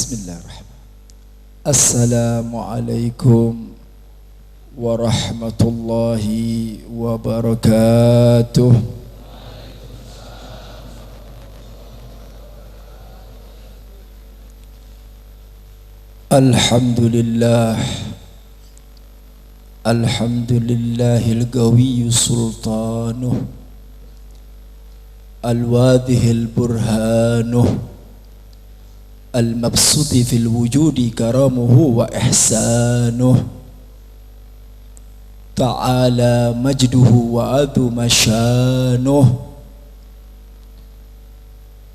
Bismillahirrahmanirrahim. Assalamualaikum warahmatullahi wabarakatuh. Alhamdulillah, alhamdulillahil qawiyyu sultanuh, al-wadihil burhanuh, al-mabsuti fil wujudi karamuhu wa ihsanuh, ta'ala majduhu wa adhuma syanuh.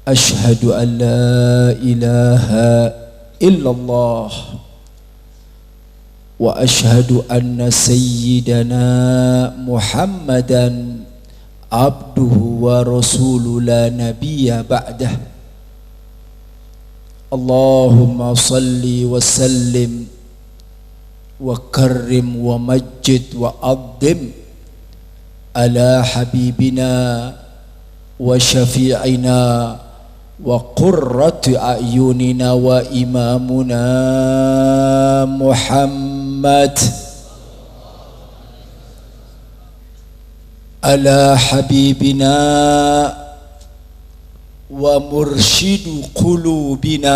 Ashhadu an la ilaha illallah wa ashhadu anna sayyidana Muhammadan abduhu wa rasuluhu la nabiyya ba'dah. Allahumma salli wa sallim wa karrim wa majid wa addim ala habibina wa syafi'ina wa qurratu a'yunina wa imamuna Muhammad. Ala habibina wa mursyidu qulubina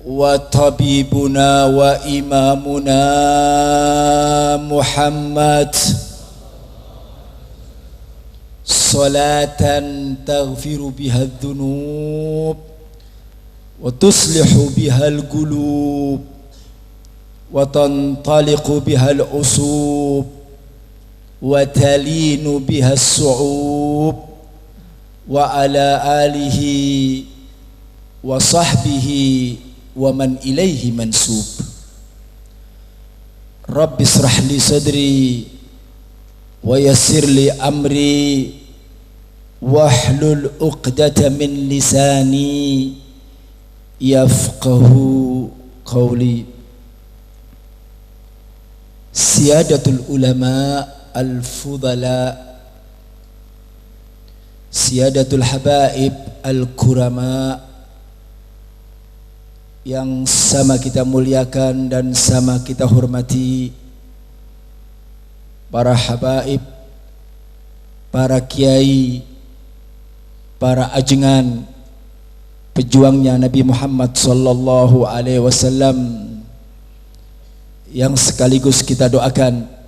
wa tabibuna wa imamuna Muhammad. Salatan taghfiru biha adh-dhunub wa tuslihu biha al-qulub wa tantaliqu biha al-usub wa talinu biha as-su'ub wa ala alihi wa sahbihi wa man ilaihi mansub. Rabbi israh li sadri wa yassir li amri wahlul uqdata min lisani yafqahu qawli. Siyadatul ulama al-fudala, Siyadatul habaib al-kurama, yang sama kita muliakan dan sama kita hormati, para habaib, para kiai, para ajengan, pejuangnya Nabi Muhammad sallallahu alaihi wasallam, yang sekaligus kita doakan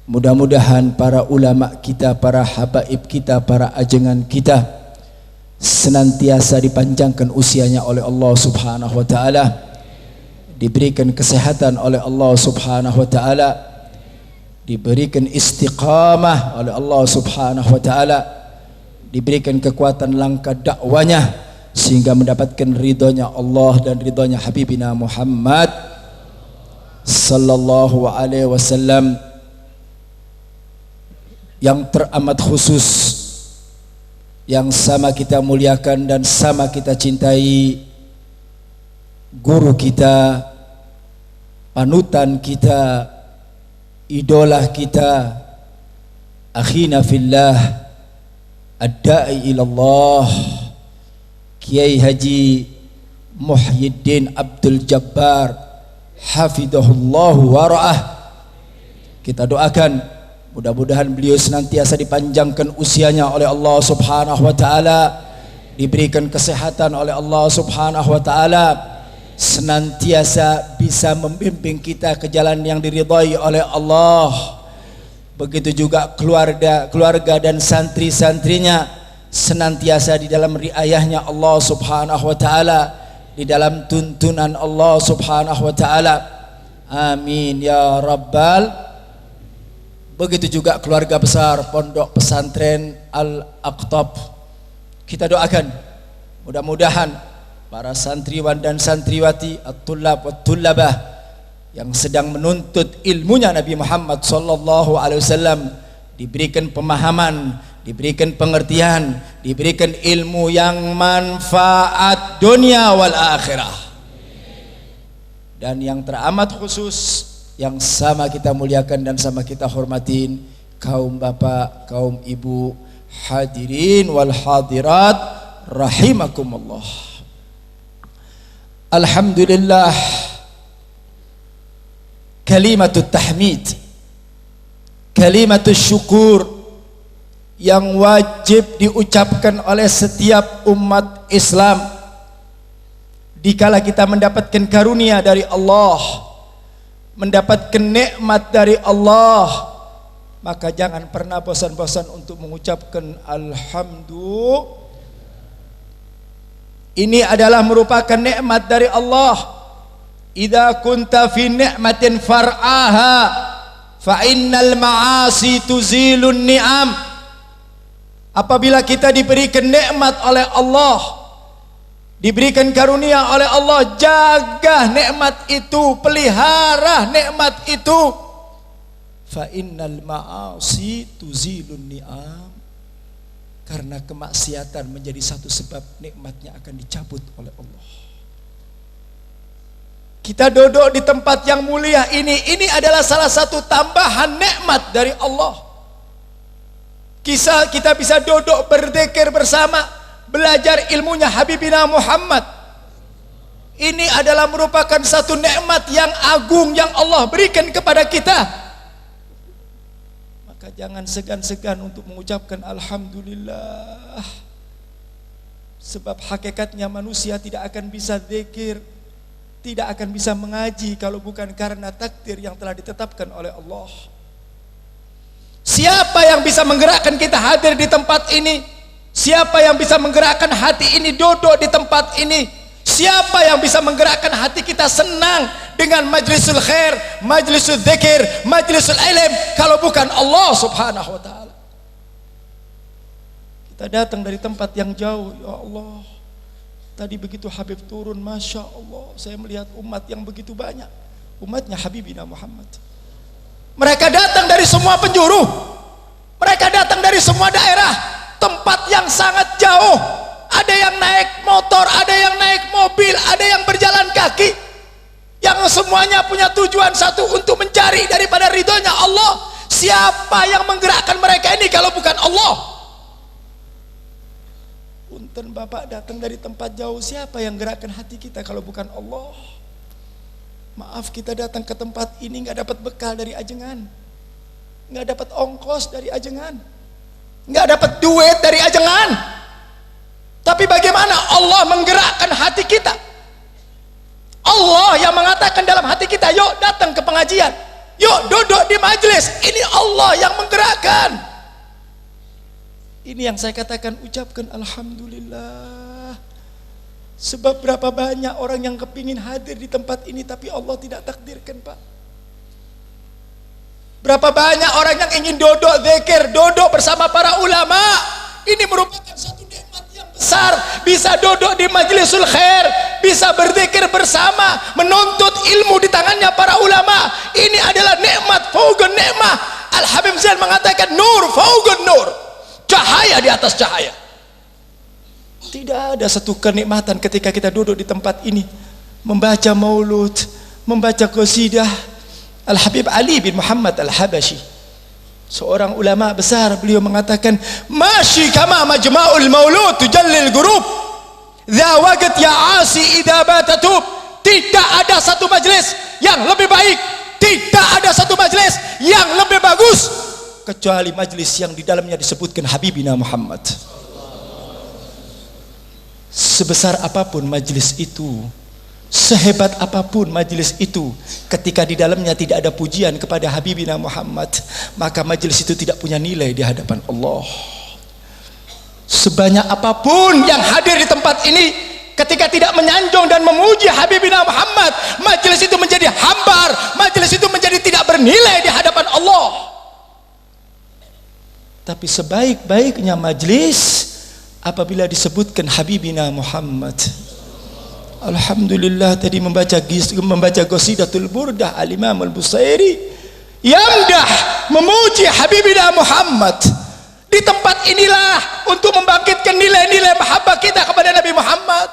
mudah-mudahan para ulama kita, para habaib kita, para ajengan kita senantiasa dipanjangkan usianya oleh Allah Subhanahu wa taala, diberikan kesehatan oleh Allah Subhanahu wa taala, diberikan istiqamah oleh Allah Subhanahu wa taala, diberikan kekuatan langkah dakwanya sehingga mendapatkan ridhonya Allah dan ridhonya Habibina Muhammad sallallahu alaihi wasallam. Yang teramat khusus, yang sama kita muliakan dan sama kita cintai, guru kita, panutan kita, idola kita, akhina fillah, ad-da'i ilallah, Kiai Haji Muhyiddin Abdul Jabbar hafidhahullahu wa ra'ah. Kita doakan mudah-mudahan beliau senantiasa dipanjangkan usianya oleh Allah Subhanahu wa taala, diberikan kesehatan oleh Allah Subhanahu wa taala, senantiasa bisa membimbing kita ke jalan yang diridhai oleh Allah. Begitu juga keluarga dan santri-santrinya senantiasa di dalam riayahnya Allah Subhanahu wa taala, di dalam tuntunan Allah Subhanahu wa taala. Amin ya rabbal. Begitu juga keluarga besar Pondok Pesantren Al-Aqtab. Kita doakan mudah-mudahan para santriwan dan santriwati, at-tullab wat-tullabah yang sedang menuntut ilmunya Nabi Muhammad sallallahu alaihi wasallam diberikan pemahaman, diberikan pengertian, diberikan ilmu yang manfaat dunia wal akhirah. Dan yang teramat khusus, yang sama kita muliakan dan sama kita hormatin, kaum bapak, kaum ibu, hadirin wal hadirat rahimakumullah. Alhamdulillah, kalimatut tahmid, kalimatut syukur yang wajib diucapkan oleh setiap umat Islam dikala kita mendapatkan karunia dari Allah, mendapatkan nikmat dari Allah, maka jangan pernah bosan-bosan untuk mengucapkan alhamdulillah. Ini adalah merupakan nikmat dari Allah. Idza kunta fi ni'matin far'aha fa innal ma'asi tuzilun ni'am. Apabila kita diberikan nikmat oleh Allah, diberikan karunia oleh Allah, jaga nikmat itu, pelihara nikmat itu. Fa innal ma'asi tuzilun ni'am. Karena kemaksiatan menjadi satu sebab nikmatnya akan dicabut oleh Allah. Kita duduk di tempat yang mulia ini adalah salah satu tambahan nikmat dari Allah. Kita bisa duduk berzikir bersama, belajar ilmunya Habibina Muhammad. Ini adalah merupakan satu nikmat yang agung yang Allah berikan kepada kita. Maka jangan segan-segan untuk mengucapkan alhamdulillah. Sebab hakikatnya manusia tidak akan bisa zikir, tidak akan bisa mengaji kalau bukan karena takdir yang telah ditetapkan oleh Allah. Siapa yang bisa menggerakkan kita hadir di tempat ini? Siapa yang bisa menggerakkan hati ini duduk di tempat ini? Siapa yang bisa menggerakkan hati kita senang dengan majlisul khair, majlisul dzikir, majlisul ilm kalau bukan Allah Subhanahu wa taala? Kita datang dari tempat yang jauh, ya Allah. Tadi begitu Habib turun, Masya Allah, saya melihat umat yang begitu banyak. Umatnya Habibina Muhammad. Mereka datang dari semua penjuru. Mereka datang dari semua daerah. Tempat yang sangat jauh. Ada yang naik motor, ada yang naik mobil, ada yang berjalan kaki. Yang semuanya punya tujuan satu, untuk mencari daripada ridhonya Allah. Siapa yang menggerakkan mereka ini kalau bukan Allah? Punten Bapak datang dari tempat jauh, siapa yang gerakkan hati kita kalau bukan Allah? Maaf, kita datang ke tempat ini nggak dapat bekal dari ajengan, nggak dapat ongkos dari ajengan, nggak dapat duit dari ajengan. Tapi bagaimana Allah menggerakkan hati kita? Allah yang mengatakan dalam hati kita, yuk datang ke pengajian, yuk duduk di majelis. Ini Allah yang menggerakkan. Ini yang saya katakan, ucapkan alhamdulillah. Sebab berapa banyak orang yang kepingin hadir di tempat ini tapi Allah tidak takdirkan, Pak. Berapa banyak orang yang ingin duduk zikir, duduk bersama para ulama. Ini merupakan satu nikmat yang besar. Bisa duduk di majlisul khair, bisa berzikir bersama, menuntut ilmu di tangannya para ulama. Ini adalah nikmat, fauqun nikmah. Al-Habib Zain mengatakan nur fauqun nur, cahaya di atas cahaya. Tidak ada satu kenikmatan ketika kita duduk di tempat ini membaca maulud, membaca qasidah Al-Habib Ali bin Muhammad Al-Habashi, seorang ulama besar. Beliau mengatakan, "Mashi kama majma'ul maulud tujallil ghurub, dha waqt ya asi idza batatub." Tidak ada satu majlis yang lebih baik, tidak ada satu majlis yang lebih bagus kecuali majlis yang di dalamnya disebutkan Habibina Muhammad. Sebesar apapun majlis itu, sehebat apapun majlis itu, ketika di dalamnya tidak ada pujian kepada Habibina Muhammad, maka majlis itu tidak punya nilai di hadapan Allah. Sebanyak apapun yang hadir di tempat ini, ketika tidak menyanjung dan memuji Habibina Muhammad, majlis itu menjadi hambar, majlis itu menjadi tidak bernilai di hadapan Allah. Tapi sebaik-baiknya majlis apabila disebutkan Habibina Muhammad. Alhamdulillah, tadi membaca Qasidatul Burdah Al-Imam Al-Busairi yamdah, memuji Habibina Muhammad. Di tempat inilah untuk membangkitkan nilai-nilai mahabbah kita kepada Nabi Muhammad.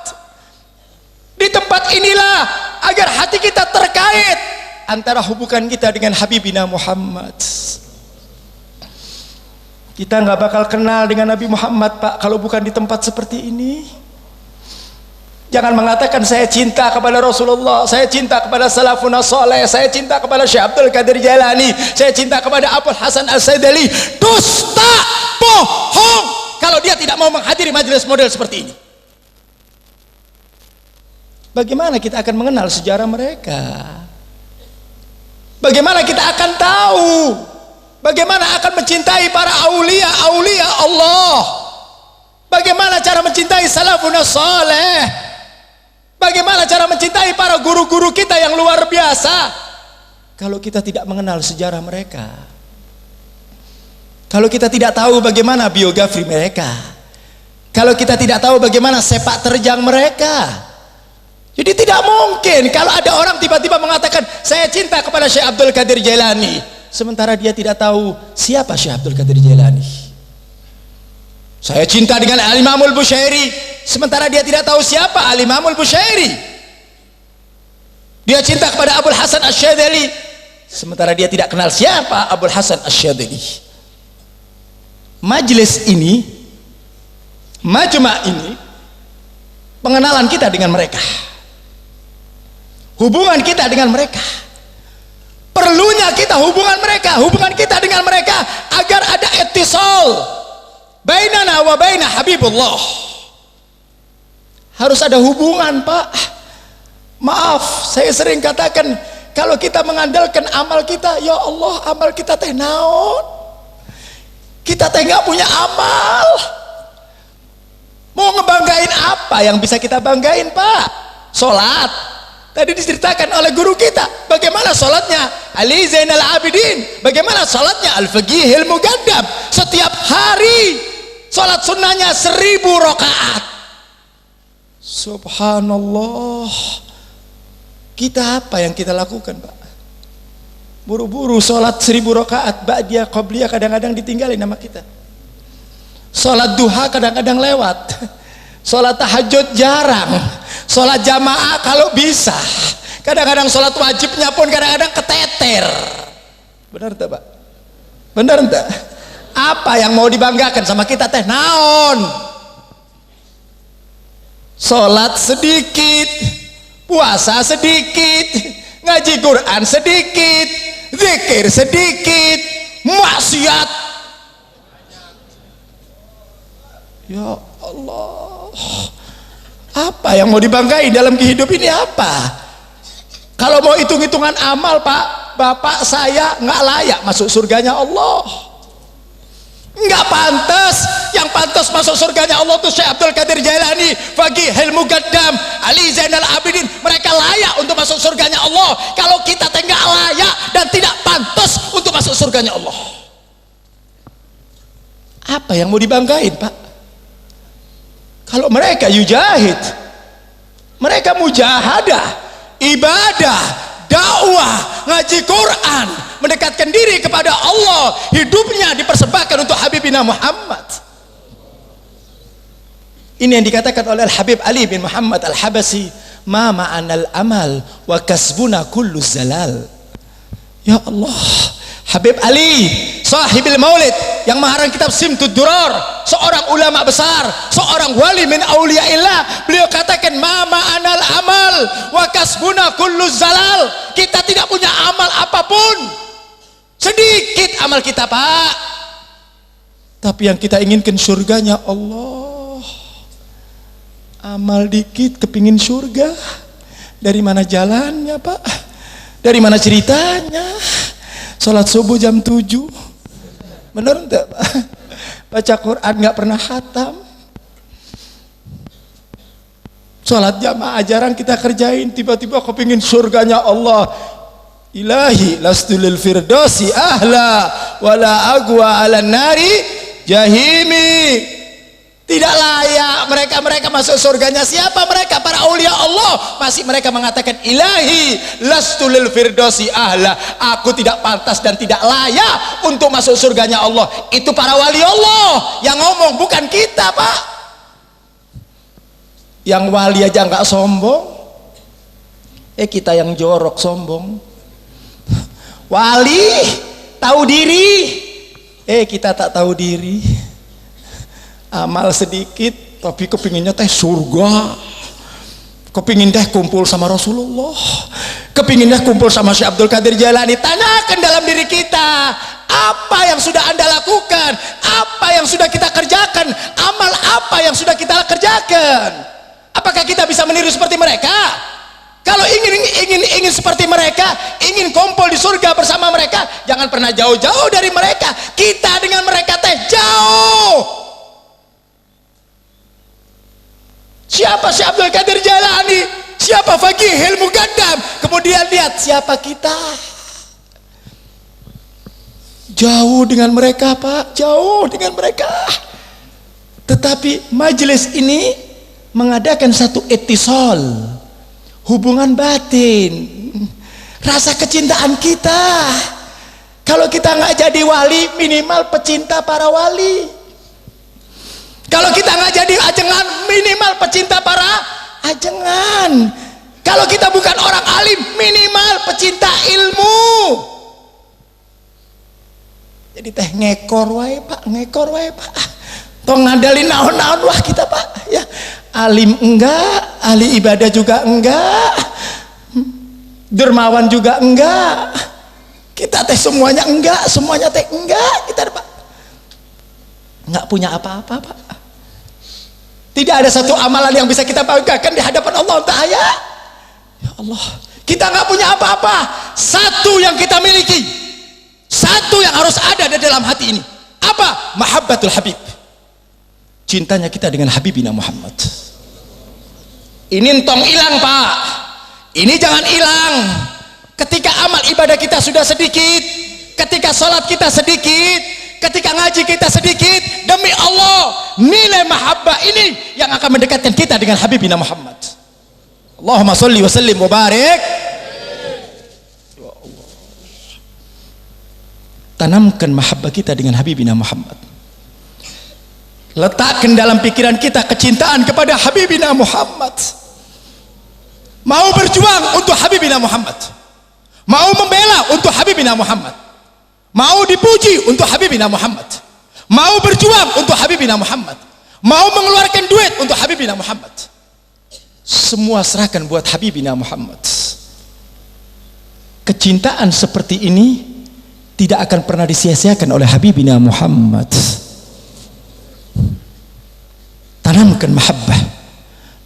Di tempat inilah agar hati kita terkait antara hubungan kita dengan Habibina Muhammad. Kita nggak bakal kenal dengan Nabi Muhammad, Pak, kalau bukan di tempat seperti ini. Jangan mengatakan saya cinta kepada Rasulullah, saya cinta kepada salafun saleh, saya cinta kepada Syekh Abdul Qadir Jailani, saya cinta kepada Abul Hasan As-Sadali. Dusta, bohong kalau dia tidak mau menghadiri majelis model seperti ini. Bagaimana kita akan mengenal sejarah mereka? Bagaimana kita akan tahu? Bagaimana akan mencintai para aulia Allah? Bagaimana cara mencintai salafun saleh? Bagaimana cara mencintai para guru-guru kita yang luar biasa kalau kita tidak mengenal sejarah mereka? Kalau kita tidak tahu bagaimana biografi mereka, kalau kita tidak tahu bagaimana sepak terjang mereka. Jadi tidak mungkin kalau ada orang tiba-tiba mengatakan saya cinta kepada Syekh Abdul Qadir Jailani, sementara dia tidak tahu siapa Syekh Abdul Qadir Jailani. Saya cinta dengan Al-Imam Al-Bushairi, sementara dia tidak tahu siapa Al-Imam Al-Bushairi. Dia cinta kepada Abul Hasan Asy-Syadzali, sementara dia tidak kenal siapa Abul Hasan Asy-Syadzali. Majelis ini, majma' ini, pengenalan kita dengan mereka, hubungan kita dengan mereka, perlunya kita hubungan kita dengan mereka agar ada ittisal bainana wa baina Habibullah. Harus ada hubungan, Pak. Maaf, saya sering katakan kalau kita mengandalkan amal kita, ya Allah, amal kita teh naon? Kita teh nggak punya amal. Mau ngebanggain apa yang bisa kita banggain, Pak? Salat. Tadi diceritakan oleh guru kita bagaimana salatnya Ali Zainal Abidin, bagaimana salatnya Al-Faqihil Mugaddam. Setiap hari salat sunnahnya 1000 rakaat. Subhanallah. Kita apa yang kita lakukan, Pak? Buru-buru salat 1000 rakaat, ba'diyah qabliyah kadang-kadang ditinggalin sama kita. Salat duha kadang-kadang lewat. Salat tahajud jarang. Salat jamaah kalau bisa. Kadang-kadang salat wajibnya pun kadang-kadang keteter. Benar tak, Pak? Benar tak? Apa yang mau dibanggakan sama kita teh naon? Salat sedikit, puasa sedikit, ngaji Quran sedikit, zikir sedikit, maksiat. Ya Allah, apa yang mau dibanggain dalam kehidupan ini apa? Kalau mau hitung-hitungan amal, Pak, bapak saya nggak layak masuk surganya Allah. Nggak pantas. Yang pantas masuk surganya Allah itu Syekh Abdul Qadir Jailani, Faqihil Mugaddam, Ali Zainal Abidin. Mereka layak untuk masuk surganya Allah. Kalau kita nggak layak dan tidak pantas untuk masuk surganya Allah, apa yang mau dibanggain, Pak? Kalau mereka yujahid, mereka mujahadah, ibadah, dakwah, ngaji Quran, mendekatkan diri kepada Allah, hidupnya dipersembahkan untuk Habibina Muhammad. Ini yang dikatakan oleh Al-Habib Ali bin Muhammad Al-Habasi, ma ma'anal amal wa kasbuna kullu zalal. Ya Allah, Habib Ali sahibil maulid yang mengarang kitab Simtud Durar, seorang ulama besar, seorang wali min auliyaillah, beliau katakan ma ma'anal amal wa kasbuna kullu zalal. Kita tidak punya amal apapun, sedikit amal kita, Pak, tapi yang kita inginkan surganya Allah. Amal dikit kepingin surga, dari mana jalannya, Pak? Dari mana ceritanya? Salat subuh jam 7, bener enggak, Pak? Baca Quran nggak pernah khatam. Salat jamaah jarang kita kerjain, tiba-tiba kepingin surganya Allah. Ilahi lastu lil firdausi ahla wala agwa ala nari jahimi. Tidak layak mereka masuk surganya. Siapa mereka? Para aulia Allah. Masih mereka mengatakan ilahi lastu lil firdausi ahla, aku tidak pantas dan tidak layak untuk masuk surganya Allah. Itu para wali Allah yang ngomong, bukan kita, Pak. Yang wali aja nggak sombong, kita yang jorok sombong. Wali tahu diri, kita tak tahu diri. Amal sedikit tapi kepinginnya teh surga. Kepingin deh kumpul sama Rasulullah, kepingin deh kumpul sama Syekh Abdul Qadir Jailani. Tanyakan dalam diri kita, apa yang sudah Anda lakukan, apa yang sudah kita kerjakan, amal apa yang sudah kita kerjakan. Apakah kita bisa meniru seperti mereka? Kalau ingin seperti mereka, ingin kumpul di surga bersama mereka, jangan pernah jauh-jauh dari mereka. Kita dengan mereka teh jauh. Siapa Syekh Abdul Qadir Jailani? Siapa Faqihul Muqaddam? Kemudian lihat siapa kita. Jauh dengan mereka, Pak, jauh dengan mereka. Tetapi majelis ini mengadakan satu etisol, hubungan batin, rasa kecintaan kita. Kalau kita nggak jadi wali, minimal pecinta para wali. Kalau kita nggak jadi ajengan, minimal pecinta para ajengan. Kalau kita bukan orang alim, minimal pecinta ilmu. Jadi teh ngekor wae Pak, ngekor wae Pak. Tong ngadalin naon-naon wah kita Pak, ya. Alim enggak, ahli ibadah juga enggak, dermawan juga enggak. Kita teh semuanya enggak, semuanya teh enggak. Kita Pak enggak punya apa-apa Pak. Tidak ada satu amalan yang bisa kita banggakan di hadapan Allah Ta'ala. Ya Allah, kita nggak punya apa-apa. Satu yang kita miliki, satu yang harus ada di dalam hati ini. Apa? Mahabbatul Habib. Cintanya kita dengan Habibina Muhammad. Ini entong hilang Pak. Ini jangan hilang. Ketika amal ibadah kita sudah sedikit, ketika sholat kita sedikit, ketika ngaji kita sedikit, demi Allah nilai mahabbah ini yang akan mendekatkan kita dengan Habibina Muhammad. Allahumma sholli wa sallim wa barik. Ya Allah, tanamkan mahabbah kita dengan Habibina Muhammad. Letakkan dalam pikiran kita kecintaan kepada Habibina Muhammad. Mau berjuang untuk Habibina Muhammad, mau membela untuk Habibina Muhammad, mau dipuji untuk Habibina Muhammad, mau berjuang untuk Habibina Muhammad, mau mengeluarkan duit untuk Habibina Muhammad. Semua serahkan buat Habibina Muhammad. Kecintaan seperti ini tidak akan pernah disia-siakan oleh Habibina Muhammad. Tanamkan mahabbah,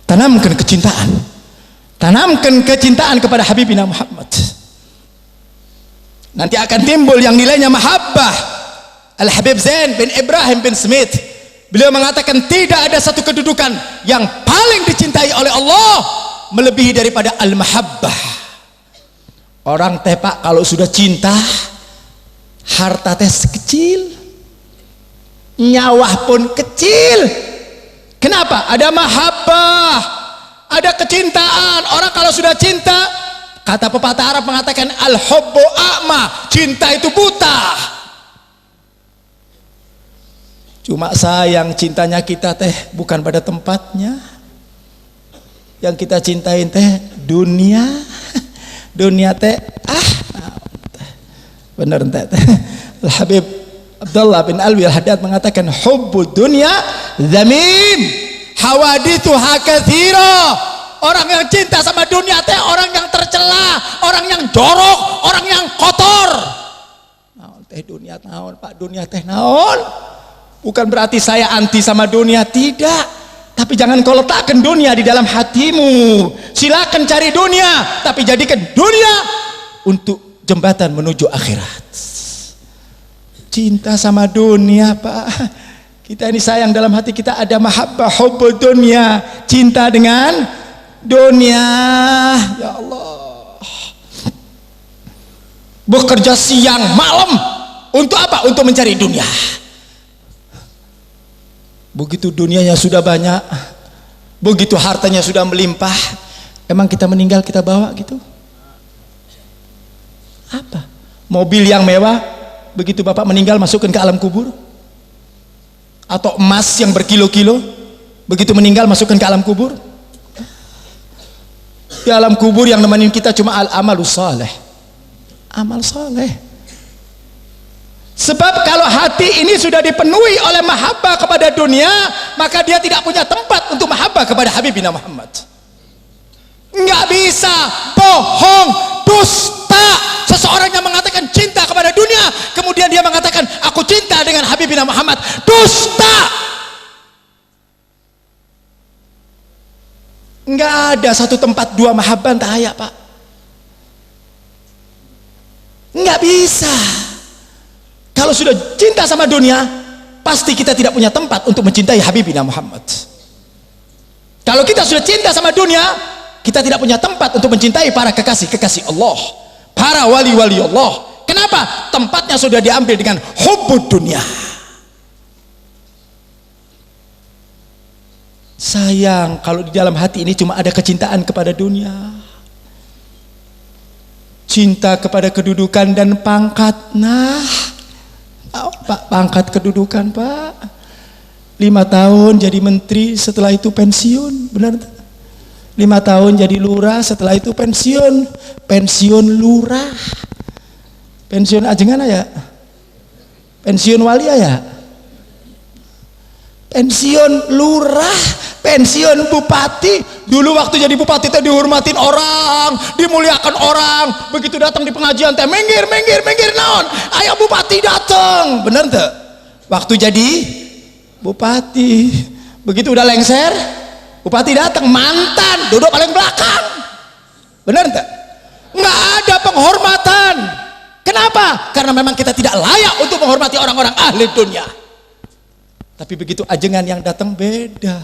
tanamkan kecintaan, tanamkan kecintaan kepada Habibina Muhammad. Nanti akan timbul yang nilainya mahabbah. Al-Habib Zain bin Ibrahim bin Smith, beliau mengatakan tidak ada satu kedudukan yang paling dicintai oleh Allah melebihi daripada al-mahabbah. Orang teh Pak kalau sudah cinta, harta teh sekecil, nyawa pun kecil. Kenapa? Ada mahabbah, ada kecintaan. Orang kalau sudah cinta, kata pepatah Arab mengatakan al-hubbu a'ma, cinta itu buta. Cuma sayang cintanya kita teh bukan pada tempatnya. Yang kita cintain teh dunia. Dunia teh bener teh. Al-Habib Abdullah bin Alwi Al-Haddad mengatakan hubbud dunya zamim hawadithuha katsira. Orang yang cinta sama dunia teh orang yang tercela, orang yang jorok, orang yang kotor. Naon teh dunia naon Pak, dunia teh naon? Bukan berarti saya anti sama dunia, tidak. Tapi jangan kau letakkan dunia di dalam hatimu. Silakan cari dunia, tapi jadikan dunia untuk jembatan menuju akhirat. Cinta sama dunia Pak, kita ini sayang dalam hati kita ada mahabbah hubbud dunia, cinta dengan dunia. Ya Allah, bekerja siang malam untuk apa? Untuk mencari dunia. Begitu dunianya sudah banyak, begitu hartanya sudah melimpah, emang kita meninggal kita bawa gitu? Apa? Mobil yang mewah begitu Bapak meninggal masukkan ke alam kubur? Atau emas yang berkilo-kilo begitu meninggal masukkan ke alam kubur? Di alam kubur yang nemenin kita cuma al-amalus saleh, amal saleh. Sebab kalau hati ini sudah dipenuhi oleh mahabbah kepada dunia, maka dia tidak punya tempat untuk mahabbah kepada Habibina Muhammad. Nggak bisa, bohong, dusta. Seseorang yang mengatakan cinta kepada dunia, kemudian dia mengatakan aku cinta dengan Habibina Muhammad, dusta. Nggak ada satu tempat dua mahabban tak ayak, Pak. Nggak bisa. Kalau sudah cinta sama dunia, pasti kita tidak punya tempat untuk mencintai Habibina Muhammad. Kalau kita sudah cinta sama dunia, kita tidak punya tempat untuk mencintai para kekasih-kekasih Allah, para wali-wali Allah. Kenapa? Tempatnya sudah diambil dengan hubbud dunia. Sayang kalau di dalam hati ini cuma ada kecintaan kepada dunia, cinta kepada kedudukan dan pangkat. Nah, Pak, pangkat kedudukan, Pak, 5 tahun jadi menteri, setelah itu pensiun, benar? 5 tahun jadi lurah, setelah itu pensiun. Pensiun lurah, pensiun ajengan ya, pensiun wali ya, pensiun lurah, pensiun bupati. Dulu waktu jadi bupati teh dihormatin orang, dimuliakan orang. Begitu datang di pengajian teh minggir naon, ayo bupati datang, bener tuh. Waktu jadi bupati, begitu udah lengser, bupati datang, mantan duduk paling belakang, bener tuh. Nggak ada penghormatan. Kenapa? Karena memang kita tidak layak untuk menghormati orang-orang ahli dunia. Tapi begitu ajengan yang datang beda.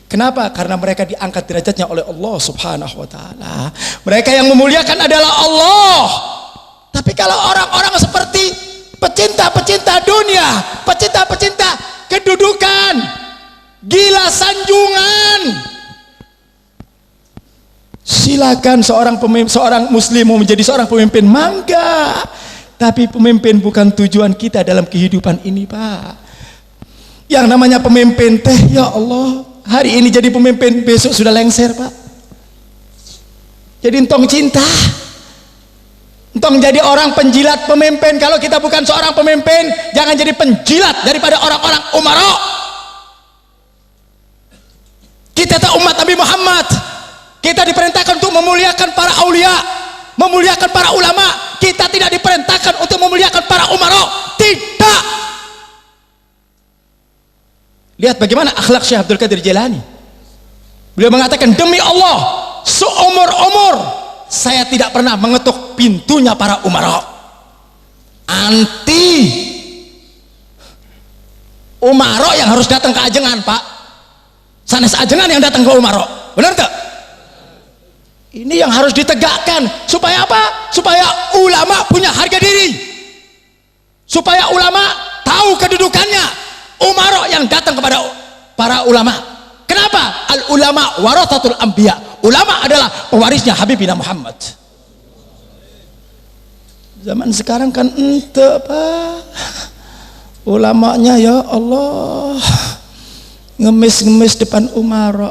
Kenapa? Karena mereka diangkat derajatnya oleh Allah Subhanahu wa taala. Mereka yang memuliakan adalah Allah. Tapi kalau orang-orang seperti pecinta-pecinta dunia, pecinta-pecinta kedudukan, gila sanjungan, silakan seorang muslim mau menjadi seorang pemimpin, mangga. Tapi pemimpin bukan tujuan kita dalam kehidupan ini, Pak. Yang namanya pemimpin teh, ya Allah, hari ini jadi pemimpin, besok sudah lengser, Pak. Jadi entong cinta, entong jadi orang penjilat pemimpin. Kalau kita bukan seorang pemimpin, jangan jadi penjilat daripada orang-orang umara. Kita tak umat Nabi Muhammad. Kita diperintahkan untuk memuliakan para aulia, memuliakan para ulama. Kita tidak diperintahkan untuk memuliakan para umara. Tidak. Lihat bagaimana akhlak Syekh Abdul Qadir Jailani. Beliau mengatakan, demi Allah, seumur-umur saya tidak pernah mengetuk pintunya para umara. Anti umara yang harus datang ke ajengan, Pak. Sanes ajengan yang datang ke umara. Benar tak? Ini yang harus ditegakkan. Supaya apa? Supaya ulama punya harga diri, supaya ulama tahu kedudukannya. Umara yang datang kepada para ulama. Kenapa? Al ulama warathatul anbiya. Ulama adalah pewarisnya Habibina Muhammad. Zaman sekarang kan ente, Pak. Ulamanya ya Allah, ngemis-ngemis depan umara.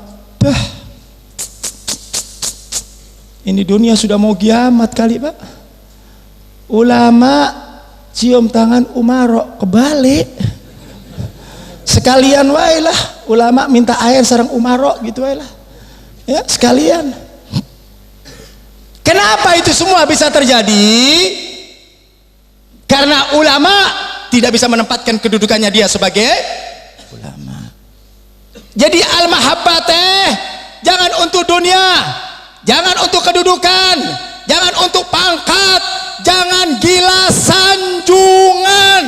Ini dunia sudah mau kiamat kali, Pak. Ulama cium tangan umara, kebalik. Sekalian wae lah, ulama minta air sareng umara gitu wae lah. Ya, sekalian. Kenapa itu semua bisa terjadi? Karena ulama tidak bisa menempatkan kedudukannya dia sebagai ulama. Jadi al-mahabbateh jangan untuk dunia, jangan untuk kedudukan, jangan untuk pangkat, jangan gila sanjungan,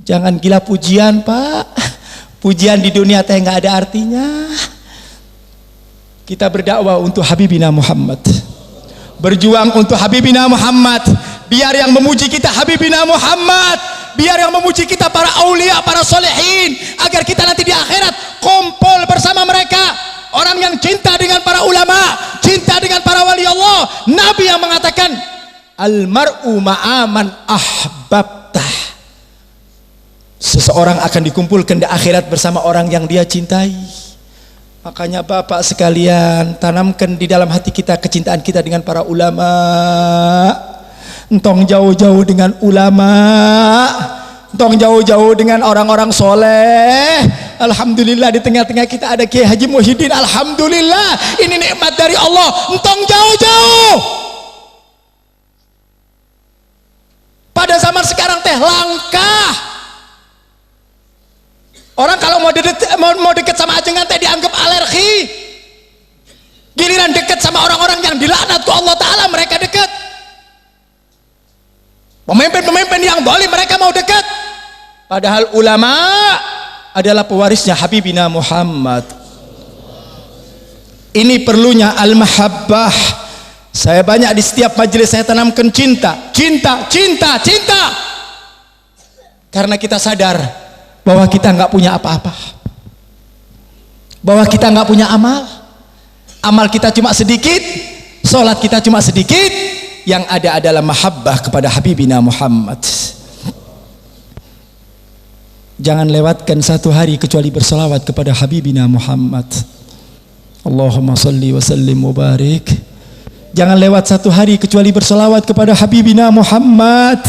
jangan gila pujian, Pak. Pujian di dunia teh nggak ada artinya. Kita berdakwah untuk Habibina Muhammad, berjuang untuk Habibina Muhammad. Biar yang memuji kita Habibina Muhammad, biar yang memuji kita para aulia, para solehin, agar kita nanti di akhirat kumpul bersama mereka. Orang yang cinta dengan para ulama, cinta dengan para wali Allah. Nabi yang mengatakan, al-mar'u ma'aman ahbabtah. Seseorang akan dikumpulkan di akhirat bersama orang yang dia cintai. Makanya Bapak sekalian, tanamkan di dalam hati kita kecintaan kita dengan para ulama. Entong jauh-jauh dengan ulama, Tong jauh-jauh dengan orang-orang soleh. Alhamdulillah di tengah-tengah kita ada Kiai Haji Muhyiddin. Alhamdulillah, ini nikmat dari Allah. Tong jauh-jauh. Pada zaman sekarang teh langka. Orang kalau mau deket sama ajengan teh dianggap alergi. Giliran deket sama orang-orang yang dilaknat ku Allah Ta'ala, mereka deket. Pemimpin-pemimpin yang boleh mereka mau dekat. Padahal ulama adalah pewarisnya Habibina Muhammad. Ini perlunya al-mahabbah. Saya banyak di setiap majelis saya tanamkan cinta, cinta, cinta, cinta. Karena kita sadar bahwa kita nggak punya apa-apa, bahwa kita nggak punya amal. Amal kita cuma sedikit, sholat kita cuma sedikit. Yang ada adalah mahabbah kepada Habibina Muhammad. Jangan lewatkan satu hari kecuali bersalawat kepada Habibina Muhammad. Allahumma salli wa sallim mubarik. Jangan lewat satu hari kecuali bersalawat kepada Habibina Muhammad.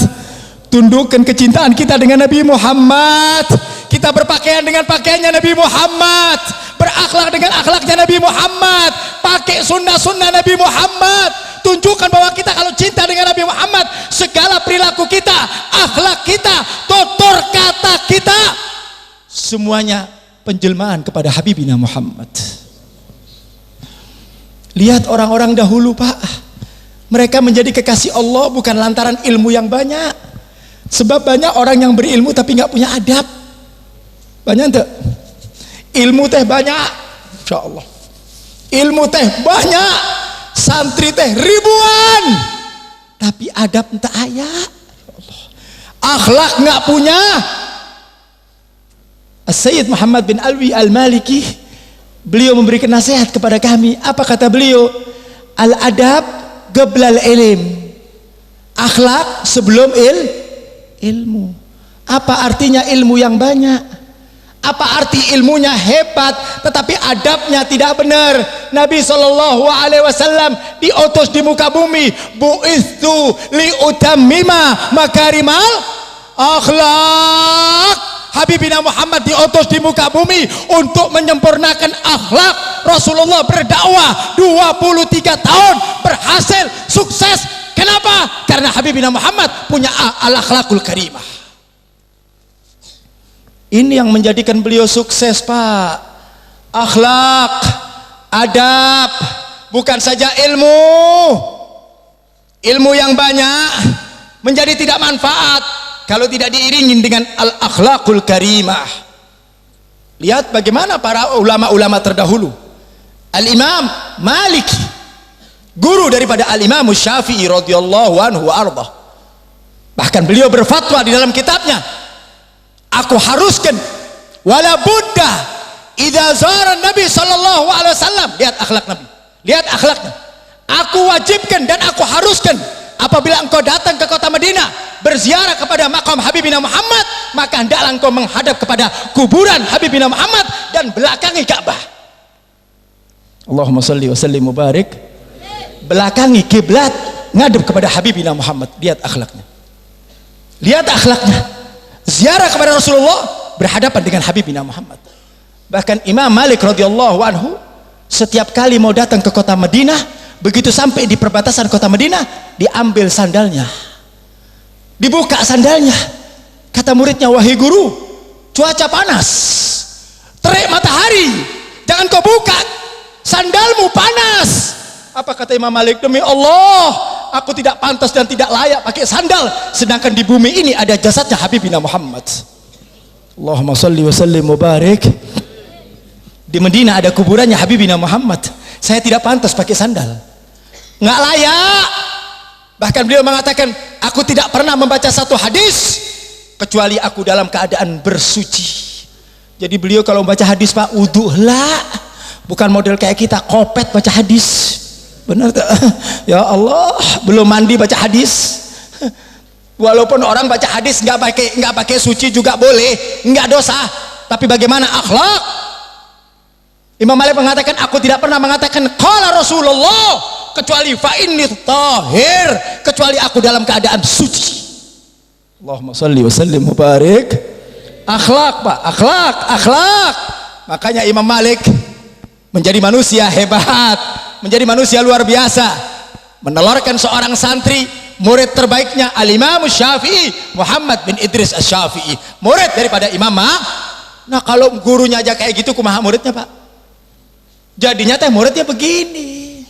Tundukkan kecintaan kita dengan Nabi Muhammad. Kita berpakaian dengan pakaiannya Nabi Muhammad, berakhlak dengan akhlaknya Nabi Muhammad, pakai sunnah-sunnah Nabi Muhammad. Tunjukkan bahwa kita kalau cinta dengan Nabi Muhammad, segala perilaku kita, akhlak kita, tutur kata kita, semuanya penjelmaan kepada Habibina Muhammad. Lihat orang-orang dahulu, Pak, mereka menjadi kekasih Allah bukan lantaran ilmu yang banyak. Sebab banyak orang yang berilmu tapi nggak punya adab. Banyak enggak? Ilmu teh banyak, insya Allah. Ilmu teh banyak, santri teh ribuan, tapi adab entah ayat. Akhlak nggak punya. Sayyid Muhammad bin Alwi Al-Maliki, beliau memberikan nasihat kepada kami. Apa kata beliau? Al-adab qablal ilm. Akhlak sebelum ilmu. Apa artinya ilmu yang banyak? Apa arti ilmunya hebat tetapi adabnya tidak benar? Nabi SAW diutus di muka bumi, bu'ithu liutammima makarimal akhlak. Habibina Muhammad diutus di muka bumi untuk menyempurnakan akhlak. Rasulullah berdakwah 23 tahun, berhasil, sukses. Kenapa? Karena Habibina Muhammad punya al-akhlakul karimah. Ini yang menjadikan beliau sukses, Pak. Akhlak, adab, bukan saja ilmu yang banyak menjadi tidak manfaat kalau tidak diiringi dengan al-akhlakul karimah. Lihat bagaimana para ulama-ulama terdahulu. Al-Imam Malik, guru daripada Al-Imam Syafi'i radhiyallahu anhu wa arda. Bahkan beliau berfatwa di dalam kitabnya, aku haruskan wala budda idza zara Nabi sallallahu alaihi wasallam. Lihat akhlak Nabi, lihat akhlaknya. Aku wajibkan dan aku haruskan apabila engkau datang ke kota Madinah berziarah kepada makam Habibina Muhammad, maka hendaklah engkau menghadap kepada kuburan Habibina Muhammad dan belakangi Ka'bah. Allahumma salli wa sallim mubarik. Belakangi kiblat, ngadep kepada Habibina Muhammad. Lihat akhlaknya, lihat akhlaknya. Ziarah kepada Rasulullah, berhadapan dengan Habibina Muhammad. Bahkan Imam Malik radhiyallahu anhu setiap kali mau datang ke kota Madinah, begitu sampai di perbatasan kota Madinah, diambil sandalnya, dibuka sandalnya. Kata muridnya, wahai guru, cuaca panas, terik matahari, jangan kau buka, sandalmu panas. Apa kata Imam Malik? Demi Allah, aku tidak pantas dan tidak layak pakai sandal, sedangkan di bumi ini ada jasadnya Habibina Muhammad. Allahumma salli wa sallim mubarik. Di Madinah ada kuburannya Habibina Muhammad. Saya tidak pantas pakai sandal, nggak layak. Bahkan beliau mengatakan, aku tidak pernah membaca satu hadis kecuali aku dalam keadaan bersuci. Jadi beliau kalau membaca hadis, Pak, wudu lah, bukan model kayak kita kopet baca hadis. Benar tak? Ya Allah, belum mandi baca hadis. Walaupun orang baca hadis nggak pakai suci juga boleh, nggak dosa. Tapi bagaimana akhlak? Imam Malik mengatakan, aku tidak pernah mengatakan qala Rasulullah kecuali fa inni tahir, kecuali aku dalam keadaan suci. Allahumma sholli wa sallim mubarak. Akhlak Pak, akhlak. Makanya Imam Malik menjadi manusia hebat, menjadi manusia luar biasa, menelurkan seorang santri, murid terbaiknya Al-Imam Syafi'i, Muhammad bin Idris Asy-Syafi'i, murid daripada Imam Nah kalau gurunya aja kayak gitu, kumaha muridnya Pak? Jadinya teh muridnya begini.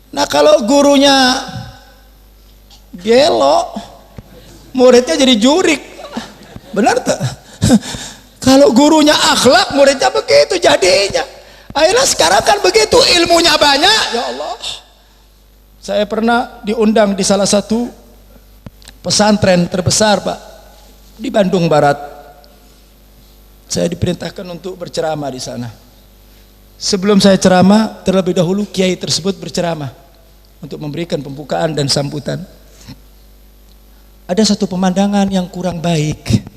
Nah kalau gurunya gelo, muridnya jadi jurik. Benar tak? Kalau gurunya akhlak, muridnya begitu jadinya. Akhirnya sekarang kan begitu, ilmunya banyak. Ya Allah, saya pernah diundang di salah satu pesantren terbesar Pak, di Bandung Barat. Saya diperintahkan untuk berceramah di sana. Sebelum saya ceramah, terlebih dahulu kiai tersebut berceramah untuk memberikan pembukaan dan sambutan. Ada satu pemandangan yang kurang baik,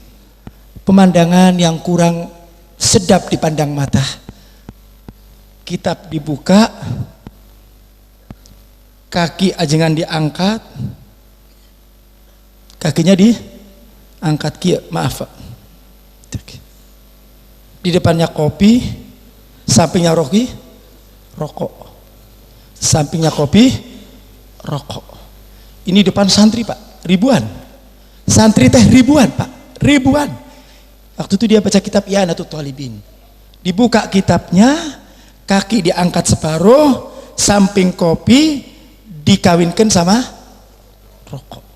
pemandangan yang kurang sedap dipandang mata. Kitab dibuka, kaki ajengan diangkat, kakinya diangkat kia, maaf Pak. Di depannya kopi, sampingnya rokok, sampingnya kopi, rokok. Ini depan santri Pak, ribuan. Santri teh ribuan Pak, ribuan. Waktu itu dia baca kitab I'anatul Talibin. Dibuka kitabnya, kaki diangkat separuh, samping kopi dikawinkan sama rokok.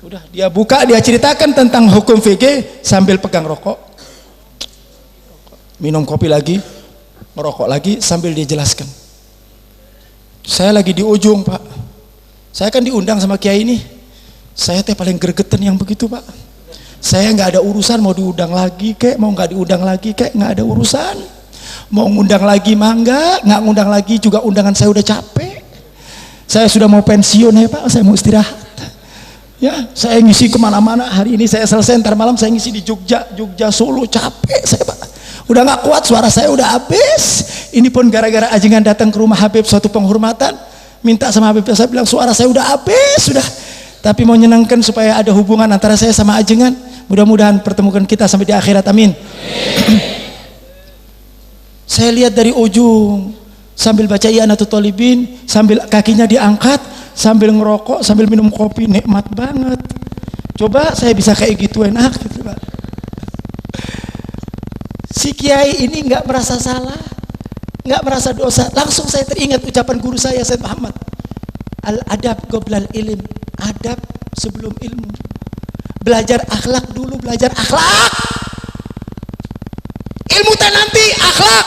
Udah dia buka, dia ceritakan tentang hukum fikih sambil pegang rokok, minum kopi lagi, merokok lagi sambil dia jelaskan. Saya lagi di ujung Pak, saya kan diundang sama kiai ini, saya teh paling gregetan yang begitu Pak. Saya nggak ada urusan mau diundang lagi kek, mau nggak diundang lagi kek, nggak ada urusan. Mau ngundang lagi mangga, nggak ngundang lagi juga, undangan saya udah capek. Saya sudah mau pensiun ya Pak, saya mau istirahat. Ya, saya ngisi kemana-mana. Hari ini saya selesai, ntar malam saya ngisi di Jogja, Solo, capek saya Pak. Udah nggak kuat, suara saya udah habis. Ini pun gara-gara ajengan datang ke rumah Habib suatu penghormatan, minta sama Habib, saya bilang suara saya udah habis sudah. Tapi mau nyenangkan supaya ada hubungan antara saya sama ajengan. Mudah-mudahan pertemukan kita sampai di akhirat, amin. Saya lihat dari ujung sambil baca I'anatul Talibin, sambil kakinya diangkat, sambil ngerokok, sambil minum kopi, nikmat banget. Coba saya bisa kayak gitu enak gitu Pak. Si kiai ini nggak merasa salah, nggak merasa dosa. Langsung saya teringat ucapan guru saya Said Muhammad, al-adab qoblal ilm, adab sebelum ilmu. Belajar akhlak dulu, belajar akhlak. Ilmu teh nanti, akhlak.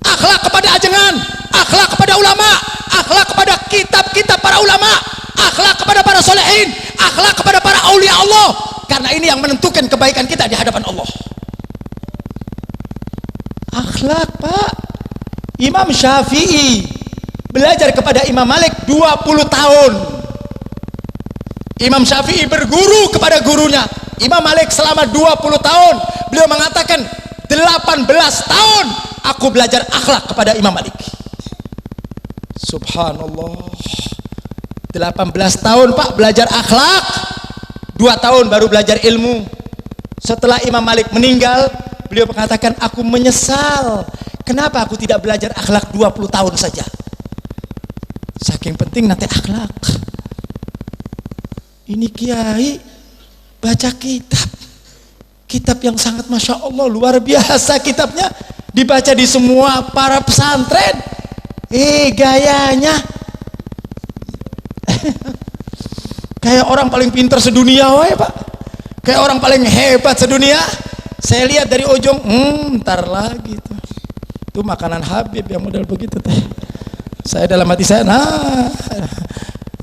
Akhlak kepada ajengan, akhlak kepada ulama, akhlak kepada kitab-kitab para ulama, akhlak kepada para solehin, akhlak kepada para aulia Allah. Karena ini yang menentukan kebaikan kita di hadapan Allah. Akhlak Pak. Imam Syafi'i belajar kepada Imam Malik 20 tahun. Imam Syafi'i berguru kepada gurunya Imam Malik selama 20 tahun. Beliau mengatakan 18 tahun aku belajar akhlak kepada Imam Malik. Subhanallah, 18 tahun Pak belajar akhlak, 2 tahun baru belajar ilmu. Setelah Imam Malik meninggal, beliau mengatakan aku menyesal kenapa aku tidak belajar akhlak 20 tahun saja. Saking penting nanti akhlak. Ini kiai baca kitab yang sangat masya Allah luar biasa, kitabnya dibaca di semua para pesantren. Gayanya kayak orang paling pintar sedunia wae Pak, kayak orang paling hebat sedunia. Saya lihat dari ujung, ntar lagi tuh makanan Habib yang model begitu teh. Saya dalam hati saya, nah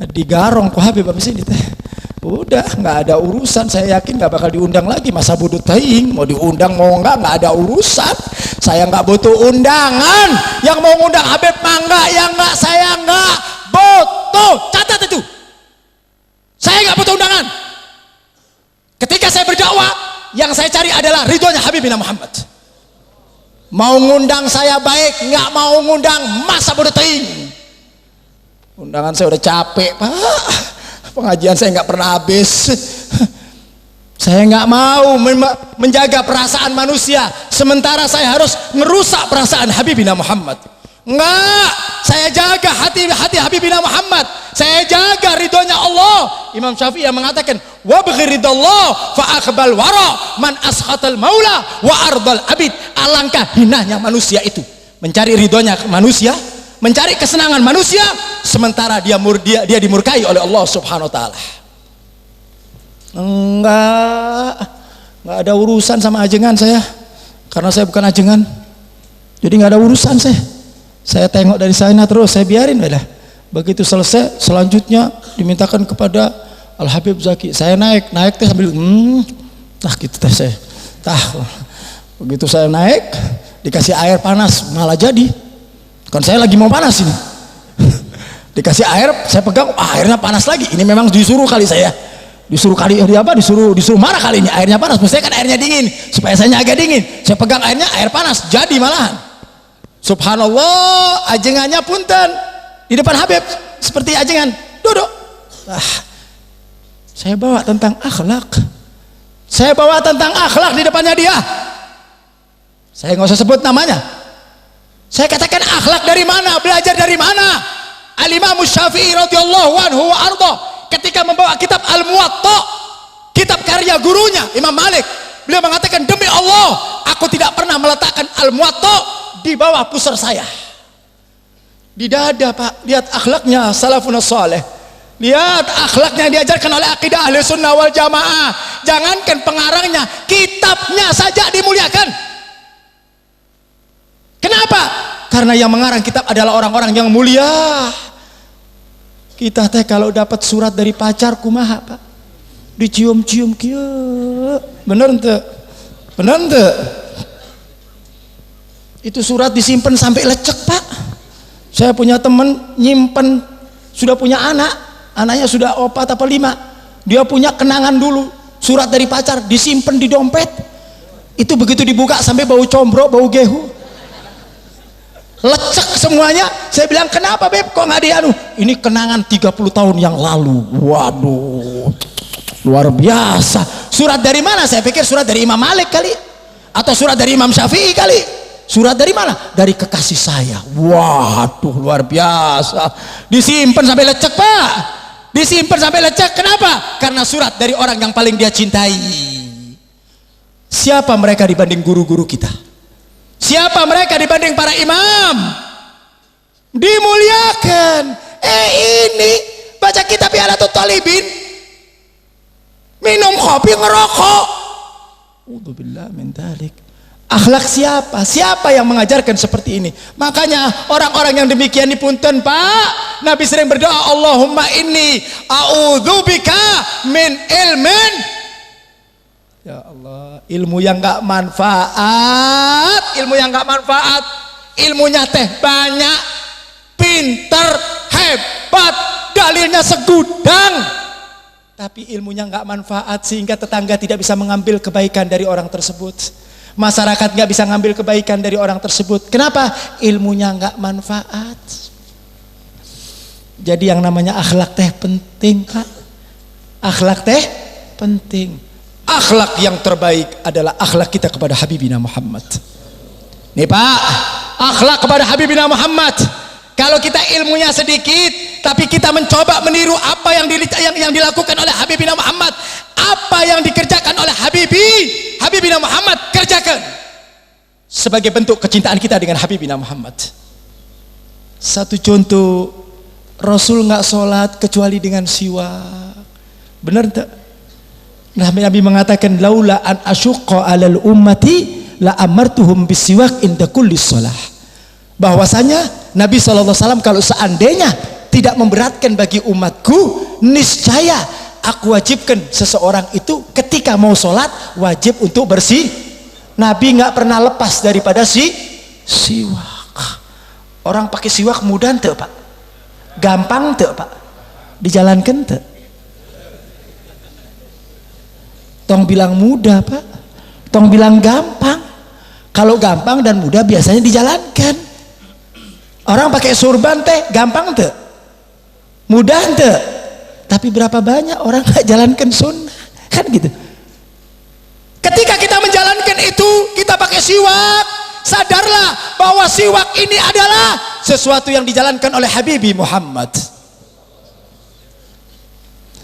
digarong ku Habib habis ini teh. Udah nggak ada urusan, saya yakin nggak bakal diundang lagi. Masa bodoh teing, mau diundang mau nggak ada urusan. Saya nggak butuh undangan. Yang mau ngundang Habib mangga, yang nggak saya nggak butuh. Catat itu, saya nggak butuh undangan. Ketika saya berdakwah, yang saya cari adalah ridhonya Habib bin Muhammad. Mau ngundang saya baik, nggak mau ngundang masa bodoh teing. Undangan saya udah capek Pak, pengajian saya nggak pernah habis. Saya nggak mau menjaga perasaan manusia sementara saya harus merusak perasaan Habibina Muhammad. Enggak, saya jaga hati Habibina Muhammad, saya jaga ridhonya Allah. Imam Syafi'i yang mengatakan wabghi ridallah fa aqbal wara man askhatal maula wa ardal abid. Alangkah hinanya manusia itu mencari ridhonya manusia, mencari kesenangan manusia sementara dia dimurkai oleh Allah Subhanahu wa taala. Enggak ada urusan sama ajengan saya, karena saya bukan ajengan, jadi nggak ada urusan saya tengok dari sana terus, saya biarin lah. Begitu selesai, selanjutnya dimintakan kepada Al Habib Zaki, saya naik teh sambil gitu teh saya begitu saya naik dikasih air panas malah jadi, kan saya lagi mau panas ini. Dikasih air, saya pegang, airnya panas lagi. Ini memang disuruh marah kali ini, airnya panas, mestinya kan airnya dingin supaya saya agak dingin. Saya pegang airnya, air panas, jadi malahan. Subhanallah, ajengannya punten di depan Habib seperti ajengan duduk. Saya bawa tentang akhlak, di depannya dia. Saya nggak usah sebut namanya, saya katakan akhlak dari mana, belajar dari mana. Al-Imam Syafi'i radhiyallahu anhu wa arda ketika membawa kitab Al-Muwatta, kitab karya gurunya Imam Malik, beliau mengatakan, demi Allah aku tidak pernah meletakkan Al-Muwatta di bawah pusar saya, di dada Pak. Lihat akhlaknya salafun saleh, lihat akhlaknya yang diajarkan oleh akidah ahli sunnah wal jamaah. Jangankan pengarangnya, kitabnya saja dimuliakan. Kenapa? Karena yang mengarang kitab adalah orang-orang yang mulia. Kita teh kalau dapat surat dari pacar kumaha Pak, dicium-cium kieu, bener ente? Itu surat disimpan sampai lecek Pak. Saya punya temen nyimpen, sudah punya anaknya sudah 4 atau 5, dia punya kenangan dulu, surat dari pacar disimpan di dompet. Itu begitu dibuka sampai bau combro, bau gehu, lecek semuanya. Saya bilang, kenapa Beb kok nggak dianu? Ini kenangan 30 tahun yang lalu. Waduh, luar biasa. Surat dari mana? Saya pikir surat dari Imam Malik kali, atau surat dari Imam Syafi'i kali. Surat dari mana? Dari kekasih saya. Waduh, luar biasa. Disimpan sampai lecek Pak, disimpan sampai lecek. Kenapa? Karena surat dari orang yang paling dia cintai. Siapa mereka dibanding guru-guru kita? Siapa mereka dibanding para imam? Dimuliakan. Ini baca kitab Ianatul Talibin, minum kopi, ngerokok. Udzubillah min dzalik. Akhlak siapa? Siapa yang mengajarkan seperti ini? Makanya orang-orang yang demikian ini punten Pak, Nabi sering berdoa, Allahumma inni a'udzubika min ilmin, ya Allah, ilmu yang gak manfaat, ilmunya teh banyak, pinter, hebat, dalilnya segudang, tapi ilmunya gak manfaat sehingga tetangga tidak bisa mengambil kebaikan dari orang tersebut, masyarakat gak bisa ngambil kebaikan dari orang tersebut. Kenapa? Ilmunya gak manfaat. Jadi yang namanya akhlak teh penting Pak, akhlak teh penting. Akhlak yang terbaik adalah akhlak kita kepada Habibina Muhammad. Nih Pak, akhlak kepada Habibina Muhammad. Kalau kita ilmunya sedikit, tapi kita mencoba meniru apa yang dilakukan oleh Habibina Muhammad, apa yang dikerjakan oleh Habibina Muhammad, kerjakan sebagai bentuk kecintaan kita dengan Habibina Muhammad. Satu contoh, Rasul nggak sholat kecuali dengan siwak. Benar tak? Nabi mengatakan, laula an asyqa alal ummati la amartuhum bisiwak inda kulli shalah. Bahwasanya Nabi SAW kalau seandainya tidak memberatkan bagi umatku, niscaya aku wajibkan seseorang itu ketika mau sholat wajib untuk bersih. Nabi nggak pernah lepas daripada siwak. Orang pakai siwak mudah tuh Pak, gampang tuh Pak, dijalankan tuh. Tong bilang mudah Pak, tong bilang gampang. Kalau gampang dan mudah biasanya dijalankan. Orang pakai surban teh gampang tuh, Mudah ente, tapi berapa banyak orang nggak jalankan sunnah, kan gitu. Ketika kita menjalankan itu, kita pakai siwak, sadarlah bahwa siwak ini adalah sesuatu yang dijalankan oleh Habibi Muhammad.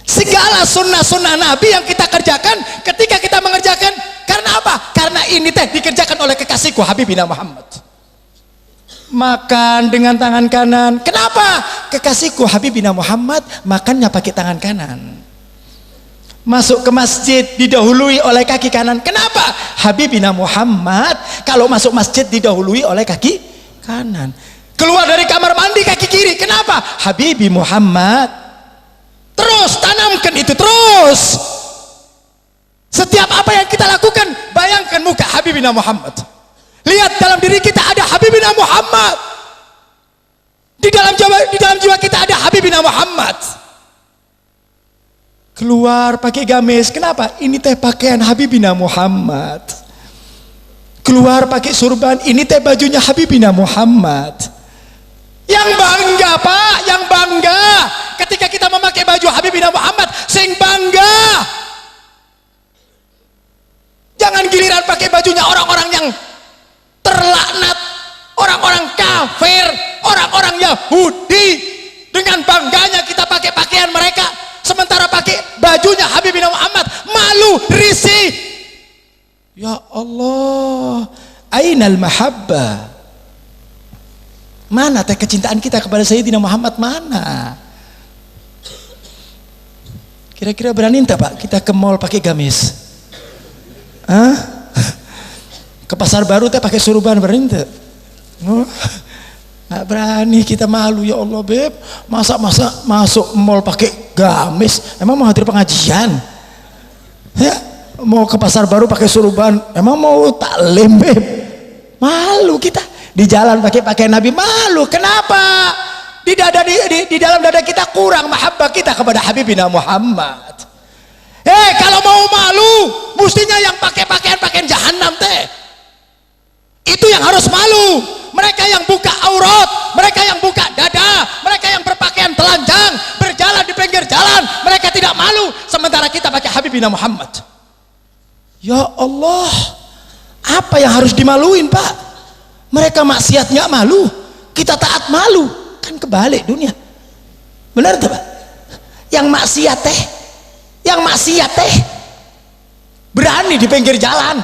Segala sunnah-sunnah Nabi yang kita kerjakan, ketika kita mengerjakan, karena apa? Karena ini teh dikerjakan oleh kekasihku Habibina Muhammad. Makan dengan tangan kanan. Kenapa? Kekasihku Habibina Muhammad makannya pakai tangan kanan. Masuk ke masjid didahului oleh kaki kanan. Kenapa? Habibina Muhammad kalau masuk masjid didahului oleh kaki kanan. Keluar dari kamar mandi kaki kiri. Kenapa? Habibi Muhammad. Terus tanamkan itu terus. Setiap apa yang kita lakukan, bayangkan muka Habibina Muhammad. Lihat dalam diri kita ada Habibina Muhammad. Di dalam jiwa kita ada Habibina Muhammad. Keluar pakai gamis. Kenapa? Ini teh pakaian Habibina Muhammad. Keluar pakai surban. Ini teh bajunya Habibina Muhammad. Yang bangga Pak, yang bangga ketika kita memakai baju Habibina Muhammad, sing bangga. Jangan giliran pakai bajunya orang-orang yang terlaknat, orang-orang kafir, orang-orang Yahudi. Dengan bangganya kita pakai pakaian mereka, sementara pakai bajunya Habibina Muhammad, malu, risih. Ya Allah, ainal mahabbah? Mana teh kecintaan kita kepada Sayyidina Muhammad, mana? Kira-kira berani entah Pak kita ke mall pakai gamis? Hah? Ke pasar baru teh pakai surban, berani ente? Nggak berani, kita malu. Ya Allah Beb, masa masuk mall pakai gamis? Emang mau hadir pengajian? Ya, mau ke pasar baru pakai surban? Emang mau taklim Beb? Malu kita. Di jalan pakai pakaian Nabi, malu. Kenapa? Di dalam dada kita kurang mahabbah kita kepada Habibina Muhammad. Kalau mau malu, mestinya yang pakai pakaian jahanam teh. Itu yang harus malu. Mereka yang buka aurat, mereka yang buka dada, mereka yang berpakaian telanjang, berjalan di pinggir jalan, mereka tidak malu. Sementara kita pakai Habibina Muhammad. Ya Allah, apa yang harus dimaluin Pak? Mereka maksiat nggak malu, kita taat malu. Kan kebalik dunia. Benar tuh Pak? Yang maksiat teh berani di pinggir jalan.